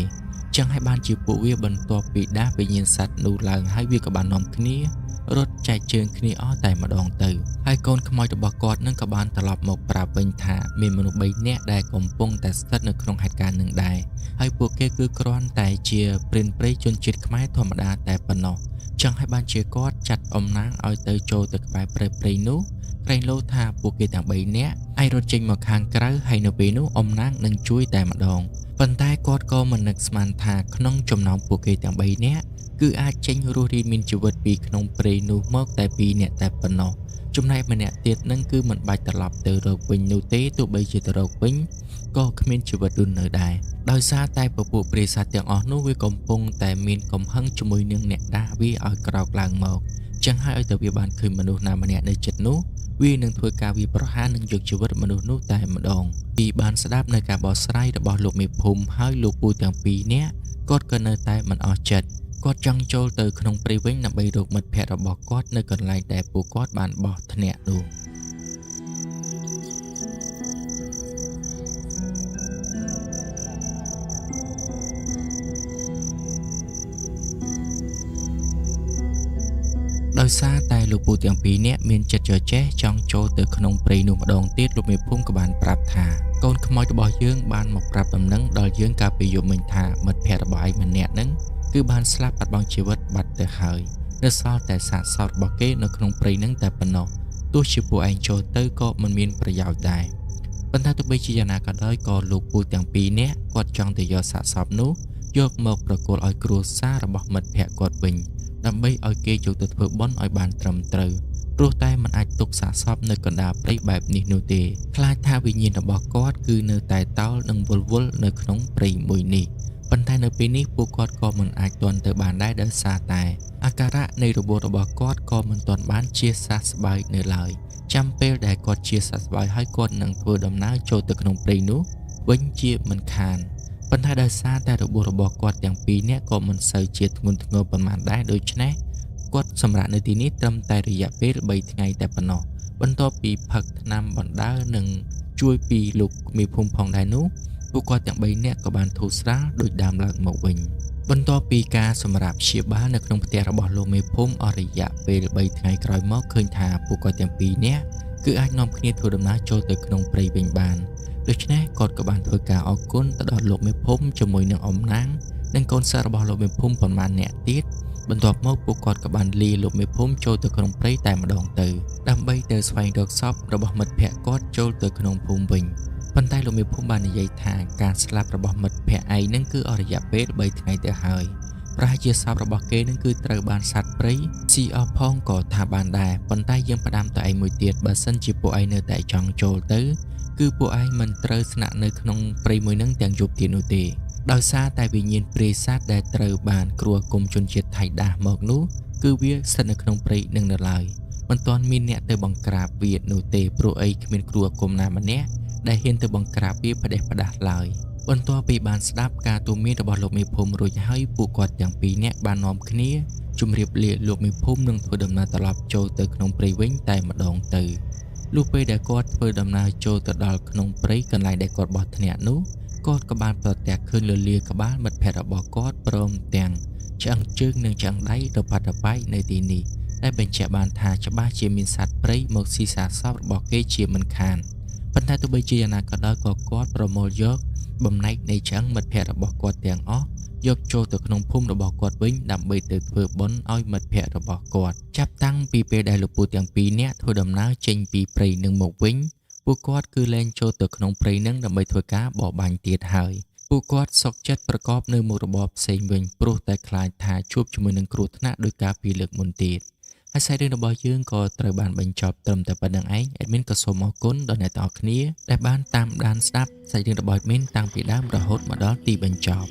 ចឹងហើយបានជាពួកវាបន្ទាប់ពីដាស់វិញ្ញាណសត្វនោះឡើងហើយវាក៏បាននាំគ្នារត់ចែកជើងគ្នាអស់តែម្ដងទៅហើយកូនខ្មោចរបស់គាត់នឹងក៏បានត្រឡប់មកប្រាប់វិញថាមានមនុស្ស3នាក់ដែលកំពុងតែស្ថិតនៅក្នុងហេតុការណ៍នឹងដែរហើយពួកគេគឺគ្រាន់តែជាព្រានព្រៃជនជាតិខ្មែរធម្មតាតែប៉ុណ្ណោះចឹងហើយបានជាគាត់ចាត់អំណាងឲ្យទៅចូលទៅក្បែរព្រៃនោះក្រែងលោថាពួកគេទាំង3នាក់អាចរត់ចេញមកខាងក្រៅហើយនៅពេលនោះអំណាងនឹងជួយតែម្ដងប៉ុន្តែគាត់ក៏មិននឹកស្មានថាក្នុងចំណោមពួកគេទាំង3នាក់គឺអាចចេញរស់រានមានជីវិតពីក្នុងព្រៃនោះមកតែ2នាក់តែប៉ុណ្ណោះចំណែកម្នាក់ទៀតនឹងគឺមិនបាច់ត្រឡប់ទៅរកវិញនោះទេទោះបីជាទៅរកវិញក៏គ្មានជីវិតរស់នៅដែរដោយសារតែពពួកព្រាយសត្វទាំងអស់នោះវាកំពុងតែមានកំហឹងជាមួយនឹងអ្នកដាស់វាឲ្យក្រោកឡើងមកចឹងហើយឲ្យតែវាបានឃើញមនុស្សណាម្នាក់នៅជិតនោះវានឹងធ្វើការវាប្រហារនឹងយកជីវិតមនុស្សនោះតែម្ដងពីបានស្ដាប់នៅការបកស្រាយរបស់លោកមេភូមិហើយលោកពូទាំងពីរនាក់គាត់ក៏នៅតែមិនអស់ចិត្តគាត់ចង់ចូលទៅក្នុងព្រៃវិញដើម្បីរកមិត្តភ័ក្តិរបស់គាត់នៅកន្លែងដែលពួកគាត់បានបោះធ្នាក់នោះដោយសារតែលោកពូទាំងពីរនាក់មានចិត្តចចេះចង់ចូលទៅក្នុងព្រៃនោះម្ដងទៀតលោកមេភូមិក៏បានប្រាប់ថាកូនខ្មោចរបស់យើងបានមកប្រាប់ដំណឹងដល់យើងកាលពីយប់មិញថាមិត្តភ័ក្តិរបស់ឯងម្នាក់ហ្នឹងគឺបានស្លាប់បាត់បង់ជីវិតបាត់ទៅហើយនៅសល់តែសាកសពរបស់គេនៅក្នុងព្រៃហ្នឹងតែប៉ុណ្ណោះទោះជាពួកឯងចូលទៅក៏មិនមានប្រយោជន៍ដែរប៉ុន្តែទោះបីជាយ៉ាងណាក៏ដោយក៏លោកពូទាំងពីរនាក់គាត់ចង់ទៅយកសាកសពនោះយកមកប្រគល់ឲ្យគ្រួសាររបស់មិត្តភ័ក្តិគាត់វិញដើម្បីឲ្យគេយកទៅធ្វើបុណ្យឲ្យបានត្រឹមត្រូវព្រោះតែมันអាចទុកសាកសពនៅកណ្ដាលព្រៃបែបនេះនោះទេខ្លាចថាវិញ្ញាណរបស់គាត់គឺនៅតែតោលនិងវល់នៅក្នុងព្រៃមួយនេះប៉ុន្តែនៅពេលនេះពួកគាត់ក៏មិនអាចទាន់ទៅបានដែរដោយសារតែអាការៈនៃរបួសរបស់គាត់ក៏មិនទាន់បានជាសះស្បើយនៅឡើយចាំពេលដែលគាត់ជាសះស្បើយហើយគាត់នឹងធ្វើដំណើរចូលទៅក្នុងព្រៃនោះវិញជាមិនខានប៉ុន្តែដោយសារតែរបួសរបស់គាត់ទាំងពីរនាក់ក៏មិនសូវជាធ្ងន់ធ្ងរប៉ុន្មានដែរដូច្នេះគាត់សម្រាប់នៅទីនេះត្រឹមតែរយៈពេល3ថ្ងៃតែប៉ុណ្ណោះបន្ទាប់ពីផឹកថ្នាំបណ្ដើរនិងជួយពីលោកមេភូមិផងដែរនោះពួកគាត់ទាំង3នាក់ក៏បានធូរស្រាលដោយដើមឡើងមកវិញបន្ទាប់ពីការសម្រាប់ព្យាបាលនៅក្នុងផ្ទះរបស់លោកមេភូមិអស់រយៈពេល3ថ្ងៃក្រោយមកឃើញថាពួកគាត់ទាំងពីរនាក់គឺអាចនាំគ្នាធ្វើដំណើរចូលទៅក្នុងព្រៃវិញបានដូច្នេះគាត់ក៏បានធ្វើការអរគុណទៅដល់លោកមេភូមិជាមួយនឹងអំណាងនិងកូនសិស្សរបស់លោកមេភូមិប៉ុន្មាននាក់ទៀតបន្ទាប់មកពួកគាត់ក៏បានលាលោកមេភូមិចូលទៅក្នុងព្រៃតែម្ដងទៅដើម្បីទៅស្វែងរកសពរបស់មិត្តភ័ក្តិគាត់ចូលទៅក្នុងភូមិវិញប៉ុន្តែលោកមេភូមិបាននិយាយថាការស្លាប់របស់មិត្តភ័ក្តិឯងនឹងគឺអស់រយៈពេល3ថ្ងៃទៅហើយប្រហែលជាសពរបស់គេនឹងគឺត្រូវបានសត្វព្រៃស៊ីអស់ផងក៏ថាបានដែរប៉ុន្តែយើងផ្ដាំទៅឯងមួយទៀតបើសិនជាពួកឯងនៅតែចង់ចូលទៅគឺពួកឯងមិនត្រូវស្នាក់នៅក្នុងព្រៃមួយនឹងទាំងយប់ទៀតនោះទេដោយសារតែវិញ្ញាណព្រាយសត្វដែលត្រូវបានគ្រួគុំជនជាតិថៃដាស់មកនោះគឺវាស្ថិតនៅក្នុងព្រៃនឹងនៅឡើយមិនទាន់មានអ្នកទៅបង្ក្រាបវានោះទេព្រោះអីគ្មានគ្រួគុំណាម្នាក់ដែលហ៊ានទៅបង្ក្រាបវាផ្ដេសផ្ដាស់ឡើយ បន្ទាប់ពីបានស្ដាប់ការទូន្មានរបស់លោកមេភូមិរួចហើយពួកគាត់ទាំងពីរនាក់បាននាំគ្នាជម្រាបលាលោកមេភូមិនឹងធ្វើដំណើរត្រឡប់ចូលទៅក្នុងព្រៃវិញតែម្ដងទៅលុះពេលដែលគាត់ធ្វើដំណើរចូលទៅដល់ក្នុងព្រៃកន្លែងដែលគាត់បោះធ្នាក់នោះគាត់ក៏បានប្រទះឃើញលលាក្បាលមិត្តភ័ក្តិរបស់គាត់ព្រមទាំងឆ្អឹងជើងនិងឆ្អឹងដៃរបាត់របាយនៅទីនេះដែលបញ្ជាក់បានថាច្បាស់ជាមានសត្វព្រៃមកស៊ីសាសពរបស់គេជាមិនខានប៉ុន្តែទោះបីជាយ៉ាងណាក៏ដោយក៏គាត់ប្រមូលយកបំណែកនៃឆ្អឹងមិត្តភ័ក្តិរបស់គាត់ទាំងអស់យកចូលទៅក្នុងភូមិរបស់គាត់វិញដើម្បីទៅធ្វើបុណ្យឲ្យមិត្តភ័ក្តិរបស់គាត់ចាប់តាំងពីពេលដែលលោកពូទាំងពីរនាក់ធ្វើដំណើរចេញពីព្រៃនឹងមកវិញពួកគាត់គឺលែងចូលទៅក្នុងព្រៃនឹងដើម្បីធ្វើការបរបាញ់ទៀតហើយពួកគាត់សុខចិត្តប្រកបនៅមុខរបរផ្សេងវិញព្រោះតែខ្លាចថាជួបជាមួយនឹងគ្រោះថ្នាក់ដោយការពីលើកមុនទៀតហើយសាច់រឿងរបស់យើងក៏ត្រូវបានបញ្ចប់ត្រឹមតែប៉ុណ្្នឹងឯង admin ក៏សូមអរគុណដល់អ្នកទាំងអស់គ្នាដែលបានតាមដានស្ដាប់សាច់រឿងរបស់ admin តាំងពីដើមរហូតមកដល់ទីបញ្ចប់